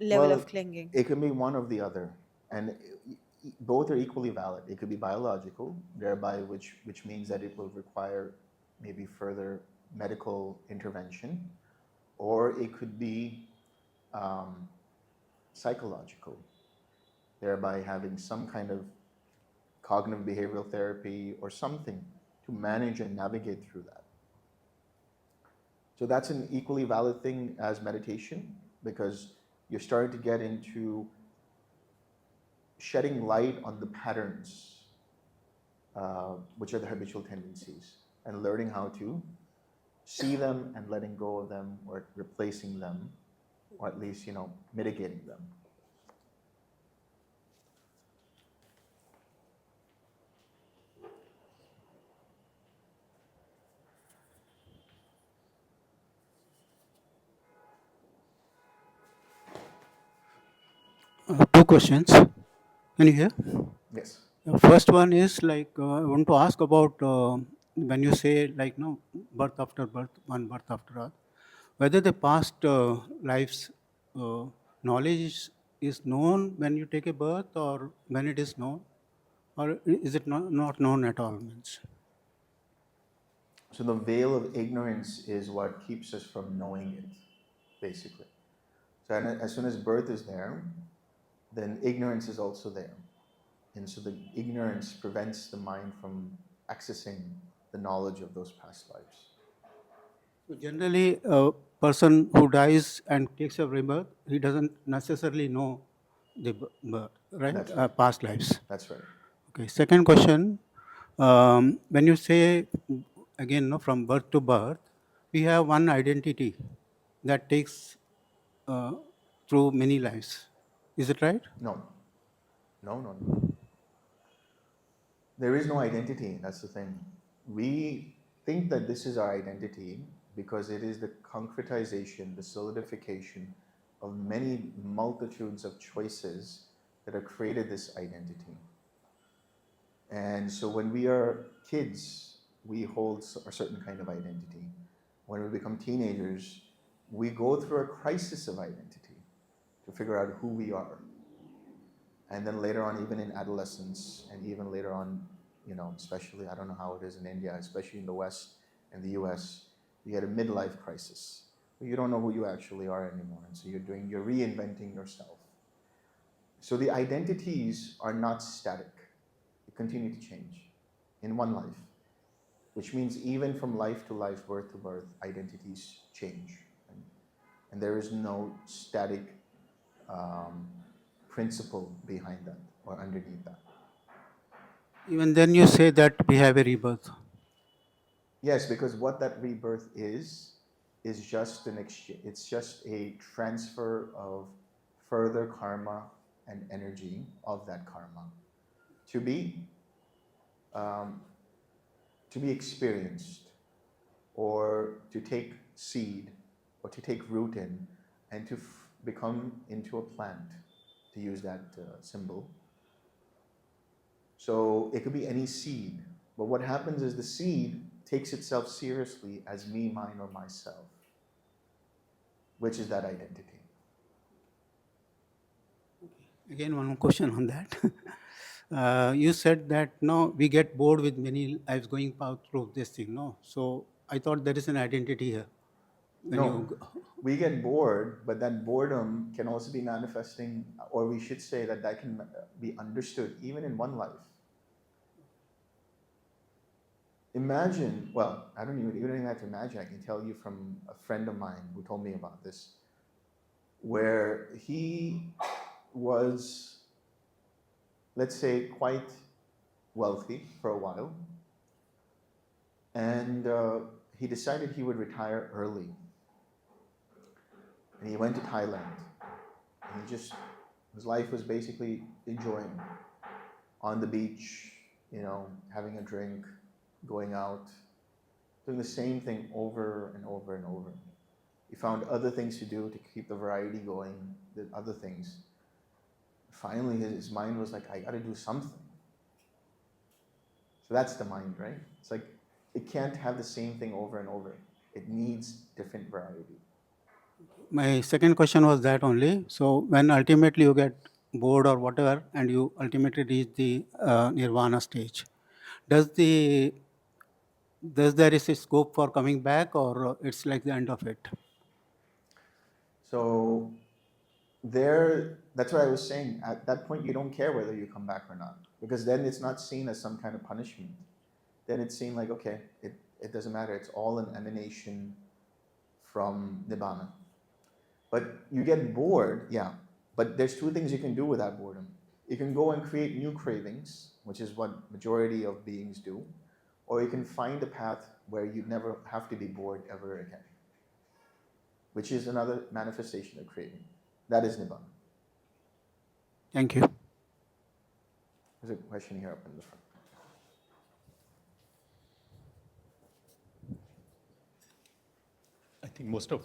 level of Well, clinging? it can be one or the other, and both are equally valid. It could be biological, thereby which means that it will require maybe further medical intervention, or it could be um, psychological, thereby having some kind of cognitive behavioral therapy or something to manage and navigate through that. So that's an equally valid thing as meditation, because you're starting to get into shedding light on the patterns, which are the habitual tendencies, and learning how to see them and letting go of them, or replacing them, or at least mitigating them. Two questions. Can you hear? Yes. The first one is like I want to ask about when you say like no birth after birth, one birth after other, whether the past lives knowledge is known when you take a birth or when it is known, or is it not known at all? Means So the veil of ignorance is what keeps us from knowing it, basically. So as soon as birth is there, then ignorance is also there. And so the ignorance prevents the mind from accessing the knowledge of those past lives. so generally a person who dies and takes a rebirth, he doesn't necessarily know the birth, right? That's right. Past lives. That's right. Okay. Second question, when you say again, no, from birth to birth, we have one identity that takes uh, through many lives. Is it right? No. No, no, no. There is no identity. That's the thing. We think that this is our identity because it is the concretization, the solidification of many multitudes of choices that have created this identity. And so when we are kids, we hold a certain kind of identity. When we become teenagers, we go through a crisis of identity to figure out who we are. And then later on, even in adolescence, and even later on, especially, I don't know how it is in India, especially in the West and the US, you get a midlife crisis. You don't know who you actually are anymore. And so you're reinventing yourself. So the identities are not static. They continue to change in one life, which means even from life to life, birth to birth, identities change. And there is no static principle behind that or underneath that. Even then, you say that we have a rebirth. Yes, because what that rebirth is is just it's just a transfer of further karma and energy of that karma to be um, to be experienced, or to take seed, or to take root in, and to become into a plant, to use that symbol. So it could be any seed, but what happens is the seed takes itself seriously as me, mine, or myself, which is that identity. Again, one more question on that. You said that no, we get bored with many lives going through this thing. No, so I thought there is an identity here. When No, you we get bored, but that boredom can also be manifesting, or we should say that that can be understood even in one life. Imagine, well, I don't even, you don't even have to imagine, I can tell you from a friend of mine who told me about this, where he was, let's say, quite wealthy for a while, and he decided he would retire early. And he went to Thailand. And his life was basically enjoying on the beach, having a drink, going out, doing the same thing over and over and over. He found other things to do to keep the variety going, did other things. Finally, his mind was like, I got to do something. So that's the mind, right? It's like it can't have the same thing over and over. It needs different variety. my second question was that only. So when ultimately you get bored or whatever, and you ultimately reach the nirvana stage, does there is a scope for coming back, or it's like the end of it? So that's what I was saying. At that point, you don't care whether you come back or not, because then it's not seen as some kind of punishment. Then it's seen like, okay, it doesn't matter. It's all an emanation from Nibbana. But you get bored, yeah. But there's two things you can do with that boredom. You can go and create new cravings, which is what majority of beings do, or you can find a path where you never have to be bored ever again, which is another manifestation of craving. That is Nibbana. Thank you. There's a question here up in the front. I think most of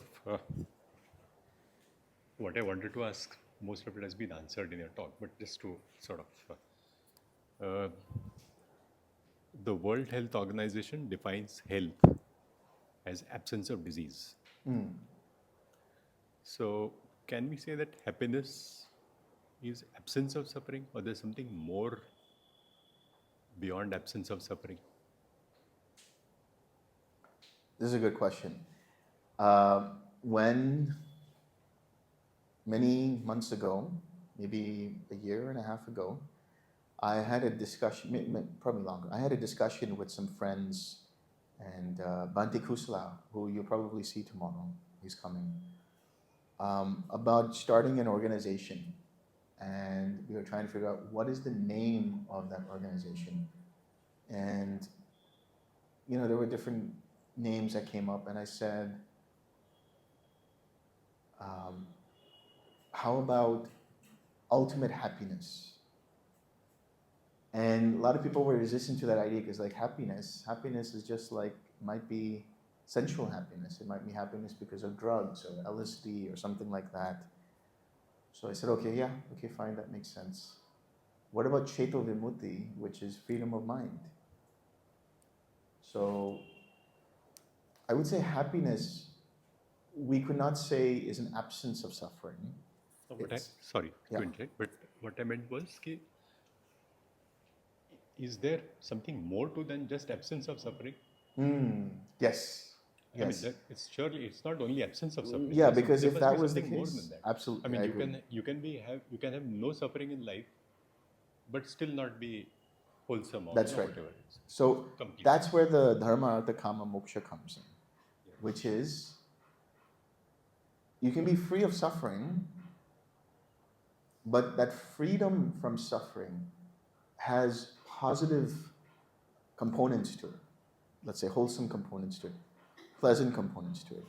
what I wanted to ask, most of it has been answered in your talk, but just to sort of, the World Health Organization defines health as absence of disease. So can we say that happiness is absence of suffering, or there's something more beyond absence of suffering? This is a good question. When many months ago, maybe a year and a half ago, I had a discussion, probably longer. I had a discussion with some friends, and Bante Kusala, who you'll probably see tomorrow, he's coming, about starting an organization. And we were trying to figure out what is the name of that organization. And, there were different names that came up, and I said, how about ultimate happiness? And a lot of people were resistant to that idea because, like, happiness is just like, might be sensual happiness. It might be happiness because of drugs or LSD or something like that. So I said, okay, fine, that makes sense. What about Cheto Vimutti, which is freedom of mind? So I would say happiness, we could not say is an absence of suffering. Sorry Yeah. to interrupt, but what I meant was, is there something more to than just absence of suffering? Yes. I mean, it's not only absence of suffering. Yeah, because there if must that be was the something more case, than that. absolutely, I mean, I you agree. can have no suffering in life, but still not be wholesome or That's right. whatever it is. So Complete. that's where the dharma, artha, kama, moksha comes in, which is you can be free of suffering, but that freedom from suffering has positive components to it. Let's say wholesome components to it, pleasant components to it.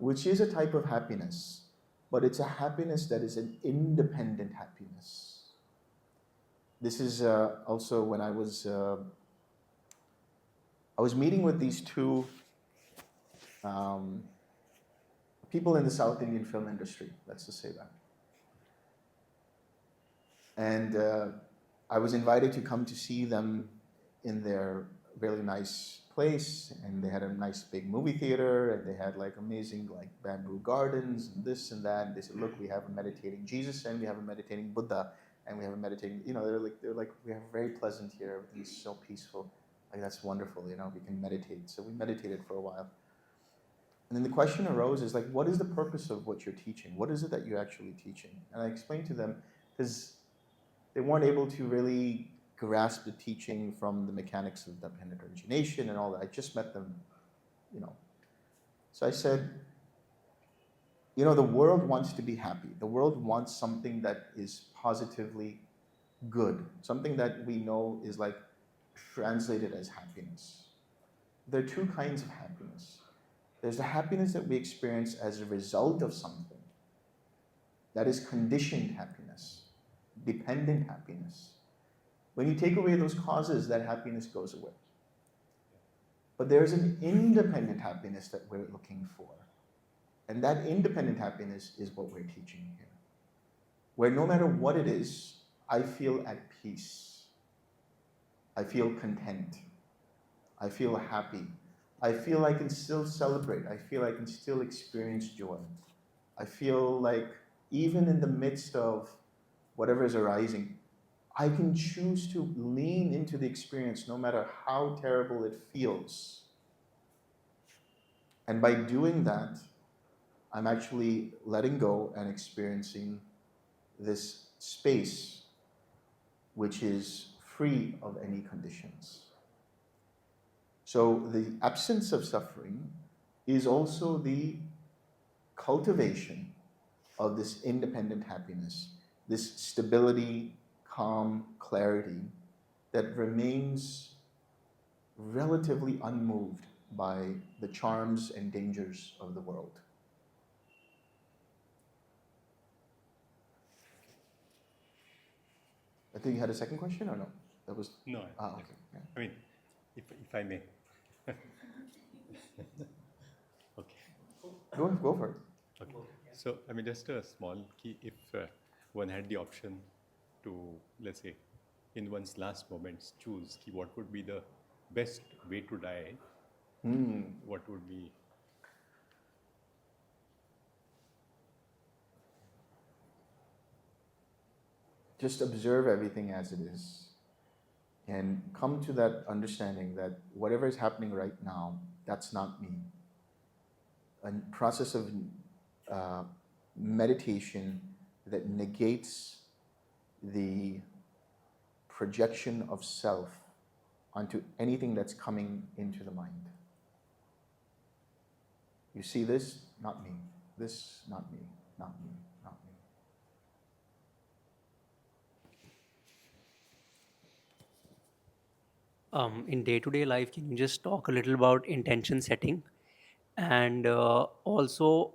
which is a type of happiness, but it's a happiness that is an independent happiness. This is also when I was meeting with these two um, people in the South Indian film industry. Let's just say that. And I was invited to come to see them in their really nice place, and they had a nice big movie theater, and they had like amazing like bamboo gardens and this and that. And they said, "Look, we have a meditating Jesus, and we have a meditating Buddha, and we have a meditating." They're like we have very pleasant here. Everything's so peaceful. Like that's wonderful. We can meditate. So we meditated for a while. And then the question arose is like, what is the purpose of what you're teaching? What is it that you're actually teaching? And I explained to them, because they weren't able to really grasp the teaching from the mechanics of dependent origination and all that. I just met them, you know. So I said, the world wants to be happy. The world wants something that is positively good, something that we know is like translated as happiness. There are two kinds of happiness. There's the happiness that we experience as a result of something. That is conditioned happiness, dependent happiness. When you take away those causes, that happiness goes away. But there's an independent happiness that we're looking for. And that independent happiness is what we're teaching here. Where no matter what it is, I feel at peace. I feel content. I feel happy. I feel I can still celebrate. I feel I can still experience joy. I feel like even in the midst of whatever is arising, I can choose to lean into the experience no matter how terrible it feels. And by doing that, I'm actually letting go and experiencing this space which is free of any conditions. So the absence of suffering is also the cultivation of this independent happiness, this stability, calm, clarity that remains relatively unmoved by the charms and dangers of the world. I think you had a second question or no? That was No. okay. Yeah. I mean, if I may. Okay. Go for it. Okay. So, I mean, just a small key. If one had the option to, let's say, in one's last moments, choose what would be the best way to die, what would be? Just observe everything as it is and come to that understanding that whatever is happening right now, that's not me. A process of meditation that negates the projection of self onto anything that's coming into the mind. You see this? Not me. This? Not me. Not me. Not me. In day-to-day life, can you just talk a little about intention setting, and also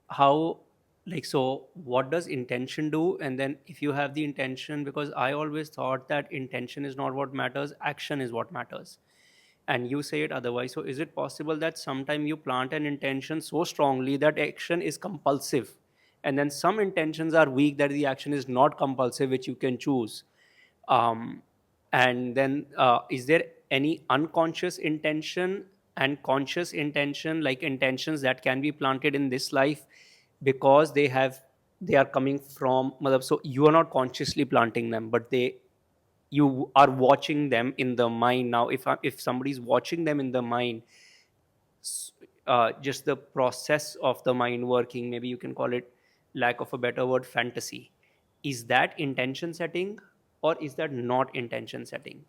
how, like, so what does intention do? And then if you have the intention, because I always thought that intention is not what matters, action is what matters, and you say it otherwise. So is it possible that sometime you plant an intention so strongly that action is compulsive, and then some intentions are weak, that the action is not compulsive, which you can choose? um, and then is there any unconscious intention and conscious intention, like intentions that can be planted in this life because they are coming from so you are not consciously planting them, but you are watching them in the mind. Now if somebody is watching them in the mind, just the process of the mind working, maybe you can call it, lack of a better word, fantasy. Is that intention setting, or is that not intention setting?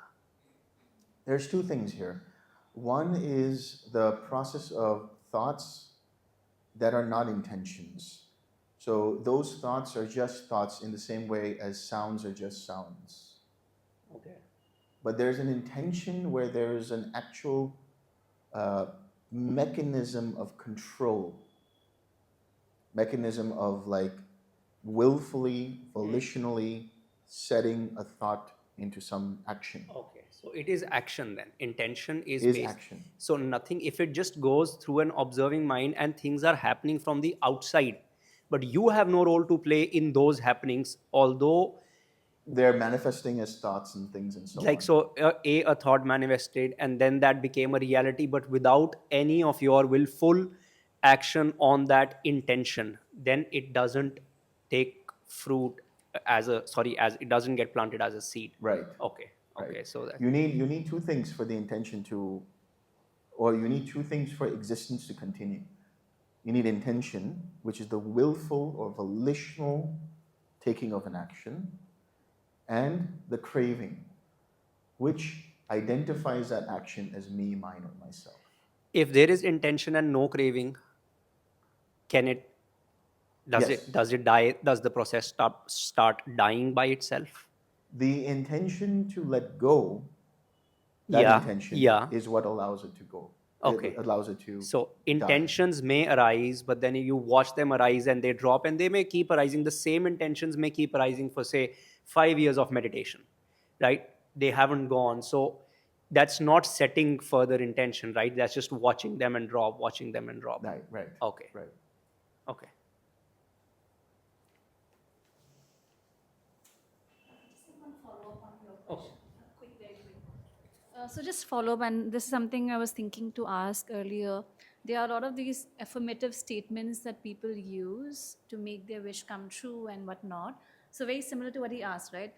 There's two things here. One is the process of thoughts that are not intentions. So those thoughts are just thoughts in the same way as sounds are just sounds. Okay. But there's an intention where there's an actual mechanism of control mechanism of like willfully, volitionally setting a thought into some action. Okay, so it is action then. Intention is Is based. action. So nothing, if it just goes through an observing mind and things are happening from the outside, but you have no role to play in those happenings, although They're manifesting as thoughts and things and so like on. so a thought manifested and then that became a reality, but without any of your willful action on that intention, then it doesn't take fruit as a sorry as it doesn't get planted as a seed. Right. Okay. Right. Okay, so that You need two things for the intention to, or you need two things for existence to continue. You need intention, which is the willful or volitional taking of an action, and the craving, which identifies that action as me, mine, or myself. if there is intention and no craving, can it Yes. does it die, does the process start dying by itself? The intention to let go, that intention Yeah. is what allows it to go. Okay. It allows it to So die. intentions may arise, but then you watch them arise and they drop, and they may keep arising. The same intentions may keep arising for say 5 years of meditation, right? They haven't gone. So that's not setting further intention, right? That's just watching them and drop, watching them and drop. Right. Okay. Right. Okay. So just follow up, and this is something I was thinking to ask earlier. There are a lot of these affirmative statements that people use to make their wish come true and whatnot. So very similar to what he asked, right?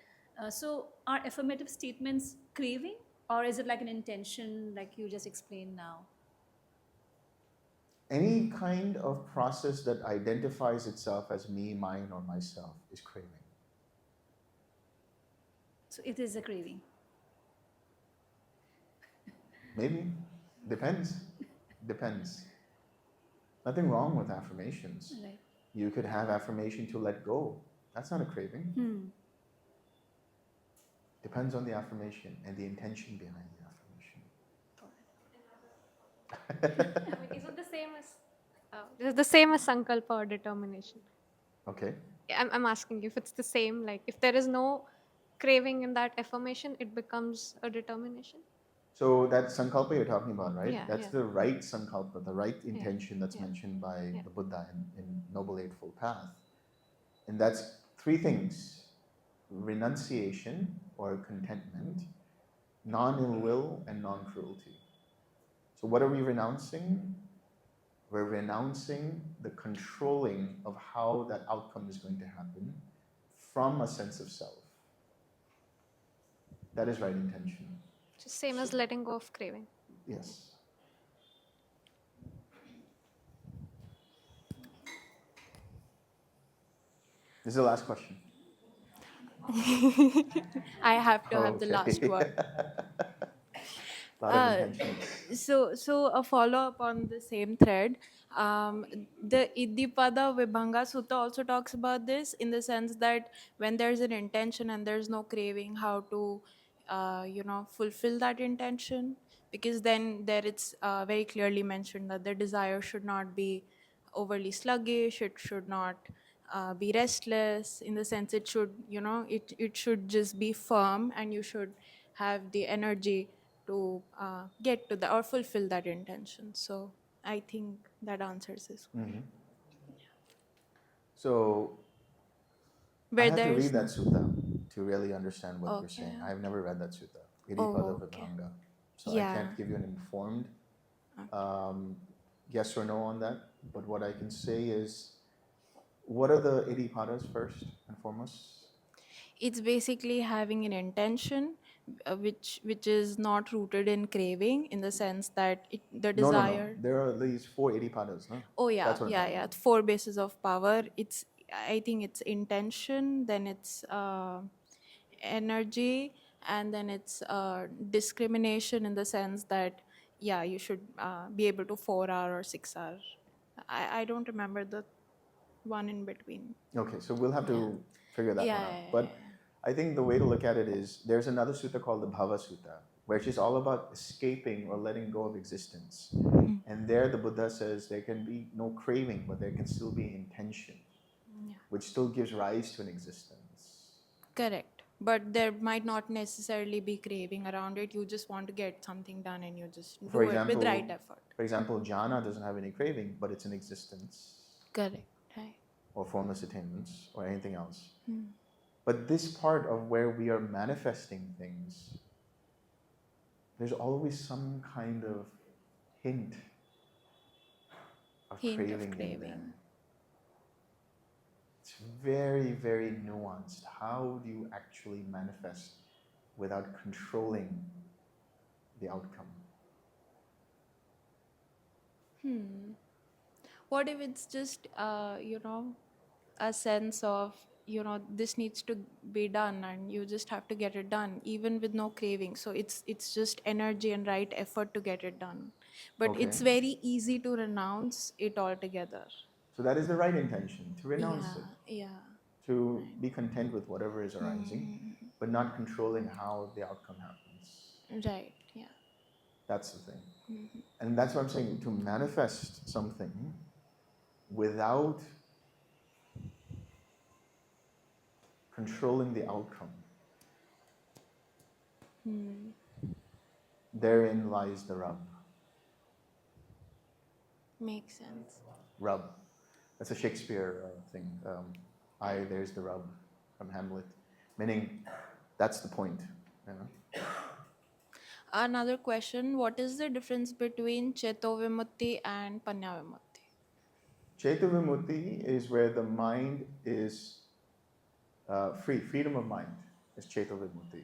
So are affirmative statements craving, or is it like an intention, like you just explained now? Any kind of process that identifies itself as me, mine, or myself is craving. So it is a craving. Maybe. Depends. Nothing wrong with affirmations. Right. You could have affirmation to let go. That's not a craving. Depends on the affirmation and the intention behind the affirmation. Is it the same as is it the same as sankalpa or determination? Okay. I'm asking you if it's the same. Like if there is no craving in that affirmation, it becomes a determination. So that sankalpa you're talking about, right? Yeah, That's yeah. the right sankalpa, the right intention that's yeah. mentioned by Yeah. the Buddha in Noble Eightfold Path. And that's three things: renunciation or contentment, non-ill will, and non-cruelty. So what are we renouncing? We're renouncing the controlling of how that outcome is going to happen from a sense of self. That is right intention. Just same as letting go of craving. Yes. This is the last question. I have to have the Okay. last word. Lot of intentions. So a follow up on the same thread. The Iddipada Vibhanga Sutta also talks about this in the sense that when there's an intention and there's no craving, how to fulfill that intention, because then there it's very clearly mentioned that the desire should not be overly sluggish. It should not be restless. In the sense, it should it should just be firm, and you should have the energy to get to that or fulfill that intention. So I think that answers this. So Where I have to there's read that sutta to really understand what you're saying. Okay. I've never read that sutta, Oh, Iddhipada okay. Vibhanga. So Yeah. I can't give you an informed yes or no on that. But what I can say is, what are the Iddhipadas first and foremost? It's basically having an intention which is not rooted in craving, in the sense that the No. desire. There are these 4 Iddhipadas, no? Oh yeah, That's what I'm talking yeah. about. 4 bases of power. I think it's intention, then it's energy, and then it's discrimination, in the sense that you should be able to 4 hour or 6 hour. I don't remember the one in between. Okay, so we'll have to figure that one out. Yeah. But I think the way to look at it is, there's another sutta called the Bhava Sutta. where it's just all about escaping or letting go of existence. And there the Buddha says there can be no craving, but there can still be intention, which still gives rise to an existence. Correct. But there might not necessarily be craving around it. You just want to get something done and you just For do it with example, right effort. For example, jhana doesn't have any craving, but it's an existence, Correct. Right. or formless attainments, or anything else. But this part of where we are manifesting things, there's always some kind of hint of Hint of craving in there. craving. It's very, very nuanced. How do you actually manifest without controlling the outcome? What if it's just, a sense of, this needs to be done and you just have to get it done, even with no craving. So it's just energy and right effort to get it done. But it's Okay. very easy to renounce it altogether. So that is the right intention, to renounce it, Yeah. to be content with whatever is arising, but not controlling how the outcome happens. Right. Yeah. That's the thing. And that's what I'm saying, to manifest something without controlling the outcome. Therein lies the rub. Makes sense. Rub. That's a Shakespeare thing. There's the rub from Hamlet. Meaning, that's the point. You know? Another question, what is the difference between Cheto Vimutti and Panya Vimutti? Chaitya Vimutti is where the mind is free. Freedom of mind is Chaitya Vimutti.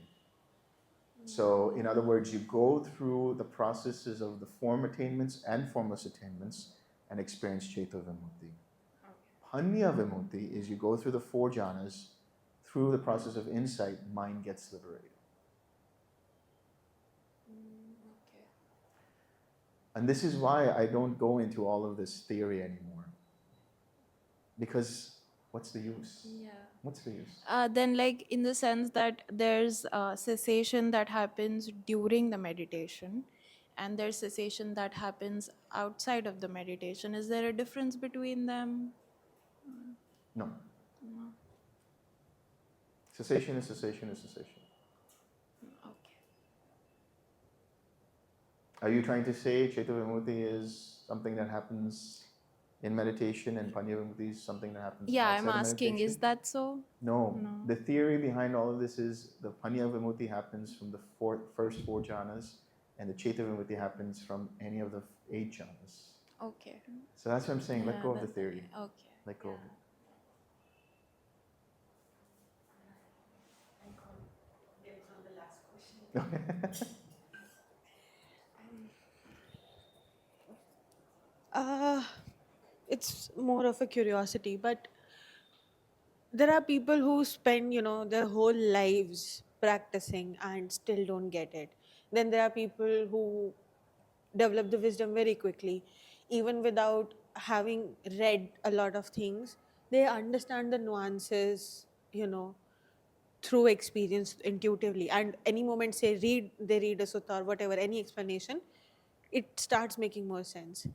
So, in other words, you go through the processes of the form attainments and formless attainments and experience Chaitya Vimutti. Panya Vimutti is you go through the 4 jhanas, through the process of insight, mind gets liberated. And this is why I don't go into all of this theory anymore. Because what's the use? Yeah. What's the use? Then, like, in the sense that there's cessation that happens during the meditation, and there's cessation that happens outside of the meditation. Is there a difference between them? No. Cessation is cessation is cessation. Okay. Are you trying to say Chaitya Vimutti is something that happens in meditation and Panya Vimutti is something that happens Yeah, outside I'm of asking, meditation? is that so? No. No. The theory behind all of this is the Panya Vimutti happens from the first 4 jhanas, and the Chaitya Vimutti happens from any of the 8 jhanas. Okay. So that's what I'm saying. Let Yeah, go of the that's theory. okay. Let go of it. It's more of a curiosity, but there are people who spend, their whole lives practicing and still don't get it. Then there are people who develop the wisdom very quickly, even without having read a lot of things. They understand the nuances, through experience intuitively. And any moment, say, they read a sutta or whatever, any explanation, it starts making more sense.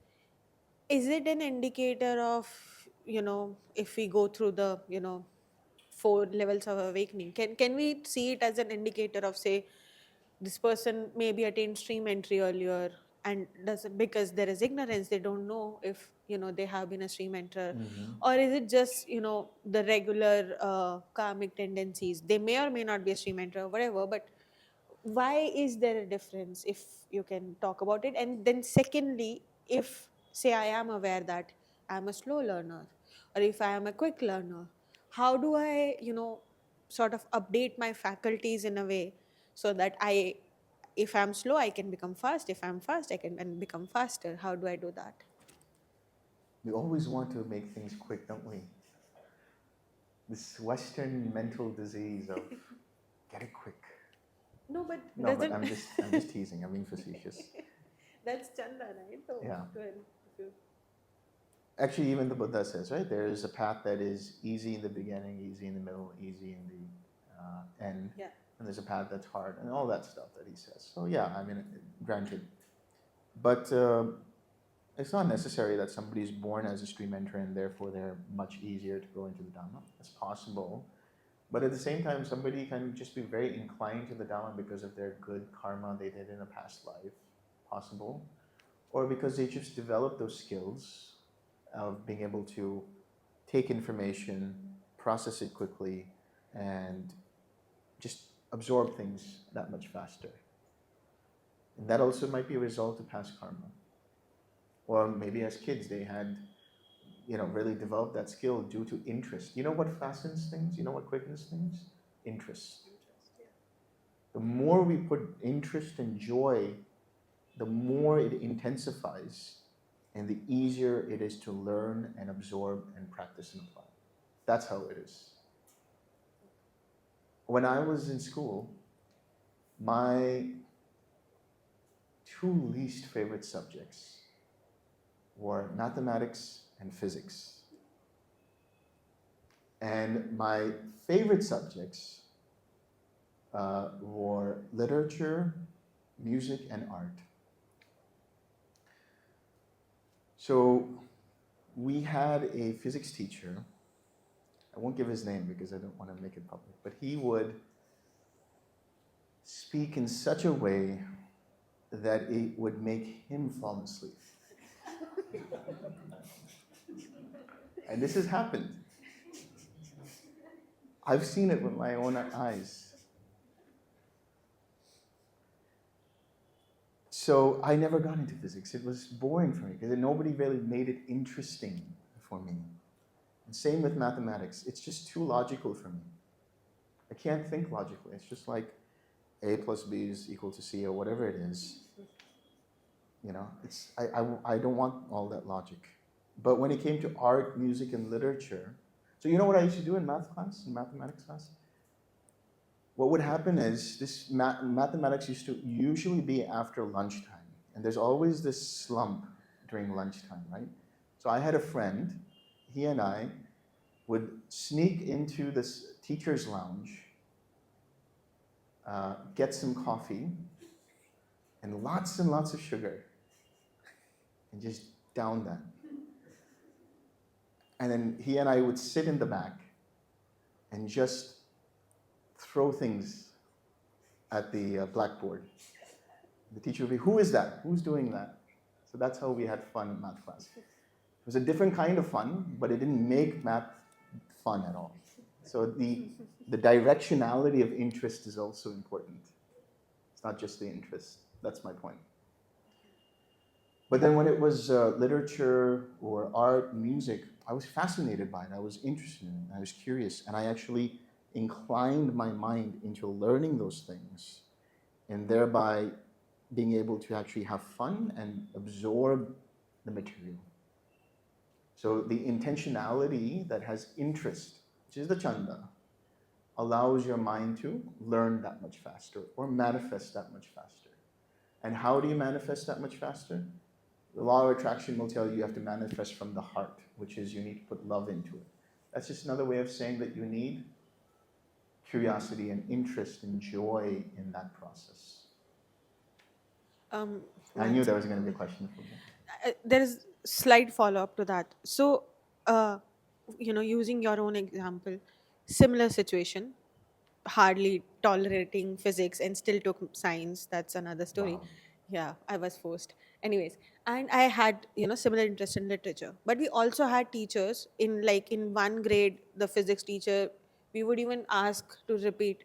Is it an indicator of, if we go through the, 4 levels of awakening, can we see it as an indicator of, say, this person maybe attained stream entry earlier, and doesn't, because there is ignorance, they don't know if, they have been a stream enter? Or is it just, the regular karmic tendencies? They may or may not be a stream enter or whatever, but why is there a difference, if you can talk about it? And then secondly, if, say, I am aware that I'm a slow learner, or if I am a quick learner, how do I, sort of update my faculties in a way so that if I'm slow, I can become fast. If I'm fast, I can then become faster. How do I do that? We always want to make things quick, don't we? This Western mental disease of get it quick. No, but No, but doesn't I'm just teasing. I'm being facetious. that's Chanda, right? So, Yeah. well, if you- Actually, even the Buddha says, right? There is a path that is easy in the beginning, easy in the middle, easy in the end. Yeah. and there's a path that's hard, and all that stuff that he says. So yeah, I mean, granted, but it's not necessary that somebody's born as a stream enterer and therefore they're much easier to go into the Dhamma. It's possible, but at the same time, somebody can just be very inclined to the Dhamma because of their good karma they did in a past life, possible, or because they just develop those skills of being able to take information, process it quickly, and just absorb things that much faster. And that also might be a result of past karma. Or maybe as kids they had, really developed that skill due to interest. You know what fastens things? You know what quickens things? Interest. The more we put interest and joy, the more it intensifies and the easier it is to learn and absorb and practice and apply. That's how it is. When I was in school, my two least favorite subjects were mathematics and physics. And my favorite subjects were literature, music, and art. So we had a physics teacher. I won't give his name because I don't want to make it public, but he would speak in such a way that it would make him fall asleep. And this has happened. I've seen it with my own eyes. So I never got into physics. It was boring for me because nobody really made it interesting for me. And same with mathematics. It's just too logical for me. I can't think logically. It's just like A plus B is equal to C or whatever it is. I don't want all that logic. But when it came to art, music, and literature, so you know what I used to do in mathematics class? What would happen is this mathematics used to usually be after lunchtime. And there's always this slump during lunchtime, right? So I had a friend, he and I would sneak into this teacher's lounge, get some coffee, and lots of sugar, and just down that. And then he and I would sit in the back and just throw things at the blackboard. The teacher would be, who is that? Who's doing that? So that's how we had fun in math class. It was a different kind of fun, but it didn't make math fun at all. So the directionality of interest is also important. It's not just the interest. That's my point. But then when it was literature or art, music, I was fascinated by it. I was interested in it. I was curious. And I actually inclined my mind into learning those things and thereby being able to actually have fun and absorb the material. So the intentionality that has interest, which is the chanda, allows your mind to learn that much faster or manifest that much faster. And how do you manifest that much faster? The law of attraction will tell you have to manifest from the heart, which is you need to put love into it. That's just another way of saying that you need curiosity and interest and joy in that process. I knew there was going to be a question for me. There is slight follow up to that. So, using your own example, similar situation, hardly tolerating physics and still took science. That's another story. Wow. Yeah, I was forced. Anyways, and I had similar interest in literature. But we also had teachers in one grade, the physics teacher, we would even ask to repeat,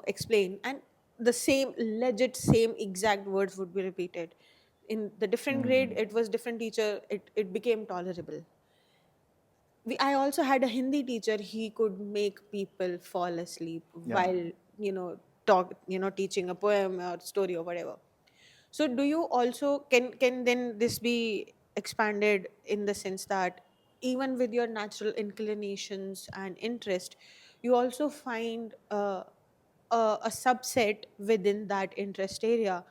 explain, and the same exact words would be repeated. In the different grade, it was different teacher. It became tolerable. I also had a Hindi teacher. He could make people fall asleep Yeah. while teaching a poem or story or whatever. So, do you also can then this be expanded in the sense that even with your natural inclinations and interest, you also find a subset within that interest area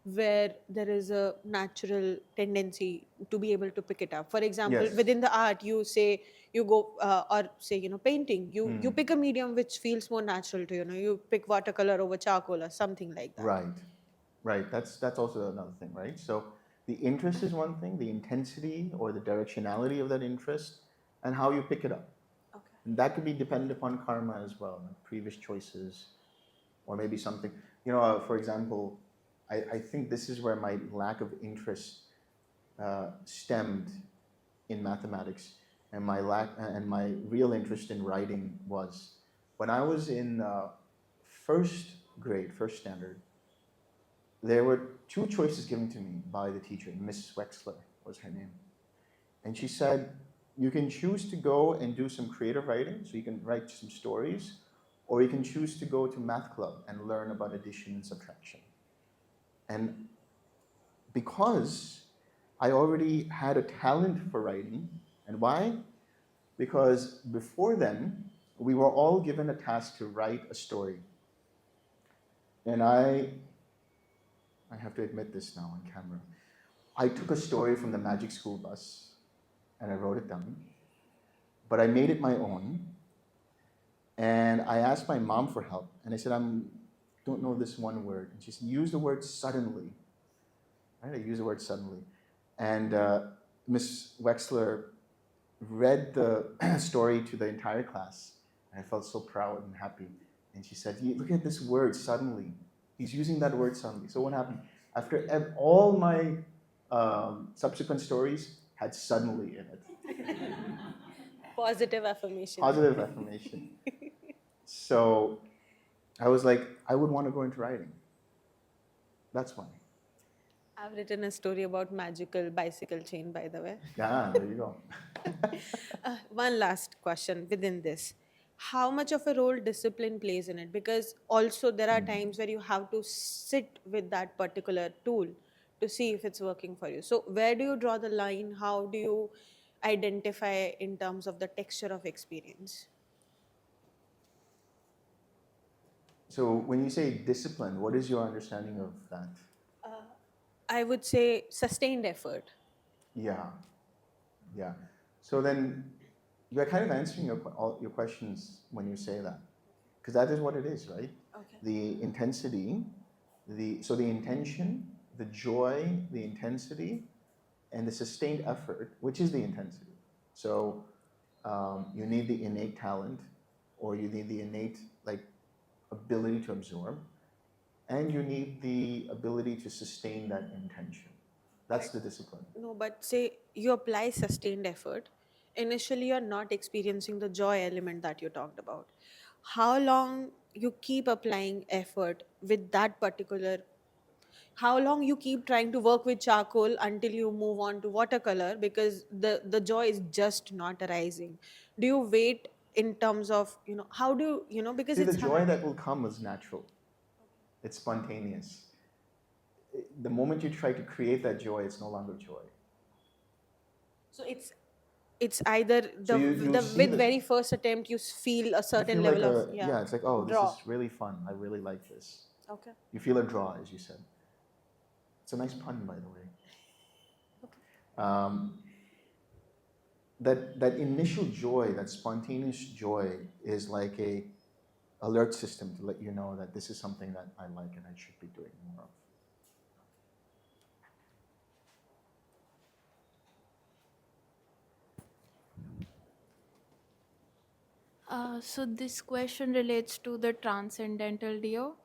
where there is a natural tendency to be able to pick it up? For example, Yes. within the art, you say you go or say, painting, you pick a medium which feels more natural to you pick watercolor over charcoal or something like that. Right, right. That's also another thing, right? So the interest is one thing, the intensity or the directionality of that interest, and how you pick it up. Okay. And that could be dependent upon karma as well, like previous choices, or maybe something. For example, I think this is where my lack of interest stemmed in mathematics, and my real interest in writing was when I was in first grade, first standard. There were two choices given to me by the teacher. Mrs. Wexler was her name, and she said, "You can choose to go and do some creative writing, so you can write some stories, or you can choose to go to math club and learn about addition and subtraction." And because I already had a talent for writing, and why? Because before then, we were all given a task to write a story. And I have to admit this now on camera. I took a story from the Magic School Bus and I wrote it down, but I made it my own. And I asked my mom for help, and I said, don't know this one word. And she said, use the word suddenly. Right? I used the word suddenly. And Miss Wexler read the story to the entire class, and I felt so proud and happy. And she said, look at this word, suddenly. He's using that word suddenly. So what happened? After all my subsequent stories had suddenly in it. Positive affirmation. Positive affirmation. So I was like, I would want to go into writing. That's why. I've written a story about magical bicycle chain, by the way. Yeah, there you go. One last question within this. How much of a role discipline plays in it? Because also there are times where you have to sit with that particular tool to see if it's working for you. So where do you draw the line? How do you identify in terms of the texture of experience? So when you say discipline, what is your understanding of that? I would say sustained effort. Yeah, yeah. So then you're kind of answering all your questions when you say that, because that is what it is, right? Okay. The intensity, the intention, the joy, the intensity, and the sustained effort, which is the intensity. So you need the innate talent, or you need the innate ability to absorb, and you need the ability to sustain that intention. That's the discipline. No, but say you apply sustained effort. Initially, you're not experiencing the joy element that you talked about. How long you keep applying effort with that particular, how long you keep trying to work with charcoal until you move on to watercolor because the joy is just not arising? Do you wait in terms of, how do because See, the it's joy hard. that will come is natural. It's spontaneous. The moment you try to create that joy, it's no longer joy. So it's either So you see with very first attempt you feel a you certain feel level like of it's like, oh, this draw. is really fun. I really like this. Okay. You feel a draw, as you said. It's a nice pun, by the way. That initial joy, that spontaneous joy, is like a alert system to let you know that this is something that I like and I should be doing more of. So this question relates to the transcendental Dio.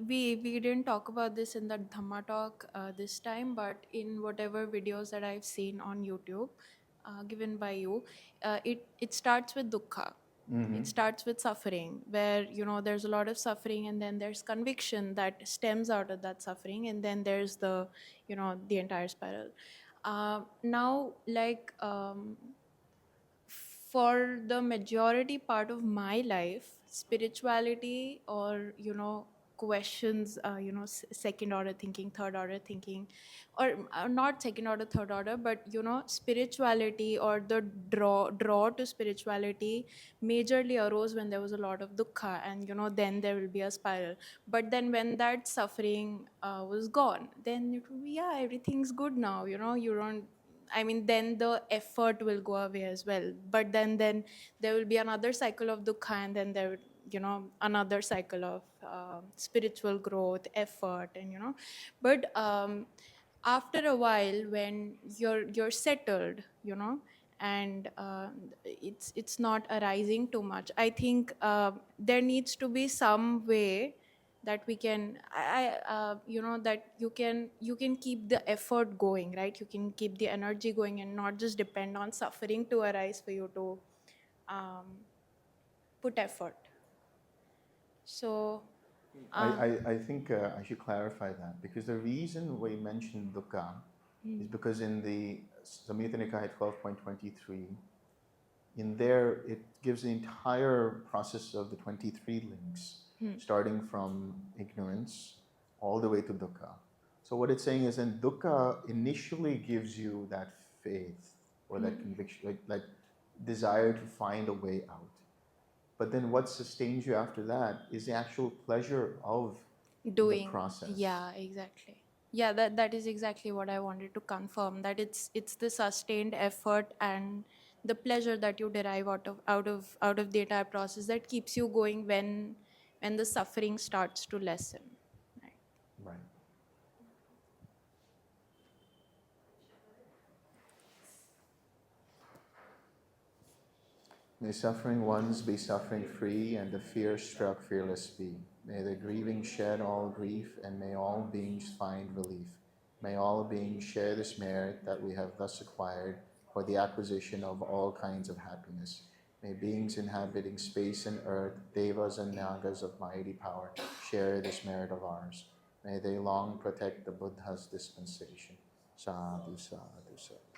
We didn't talk about this in the Dhamma talk this time, but in whatever videos that I've seen on YouTube, given by you, it starts with dukkha. It starts with suffering, where there's a lot of suffering, and then there's conviction that stems out of that suffering, and then there's the entire spiral. Now, for the majority part of my life, spirituality or questions, second order thinking, third order thinking, or not second order, third order, but spirituality or the draw to spirituality majorly arose when there was a lot of dukkha, and then there will be a spiral. But then when that suffering was gone, then it will be, yeah, everything's good now. You don't. I mean, then the effort will go away as well. But then there will be another cycle of dukkha, and then there will, another cycle of spiritual growth, effort, and but after a while, when you're settled, and it's not arising too much, I think there needs to be some way that we can that you can keep the effort going, right? You can keep the energy going and not just depend on suffering to arise for you to um, put effort. So I think I should clarify that, because the reason we mentioned dukkha is because in the Samyutta Nikaya 12.23, in there it gives the entire process of the 23 links, starting from ignorance all the way to dukkha. So what it's saying is, then dukkha initially gives you that faith or that conviction, like desire to find a way out. But then what sustains you after that is the actual pleasure of doing, the process. yeah, exactly. Yeah, that is exactly what I wanted to confirm, that it's the sustained effort and the pleasure that you derive out of the entire process that keeps you going when the suffering starts to lessen, right? Right. May suffering ones be suffering free, and the fear-struck fearless be. May the grieving shed all grief, and may all beings find relief. May all beings share this merit that we have thus acquired for the acquisition of all kinds of happiness. May beings inhabiting space and earth, devas and nagas of mighty power, share this merit of ours. May they long protect the Buddha's dispensation. Sadhu, sadhu, sadhu.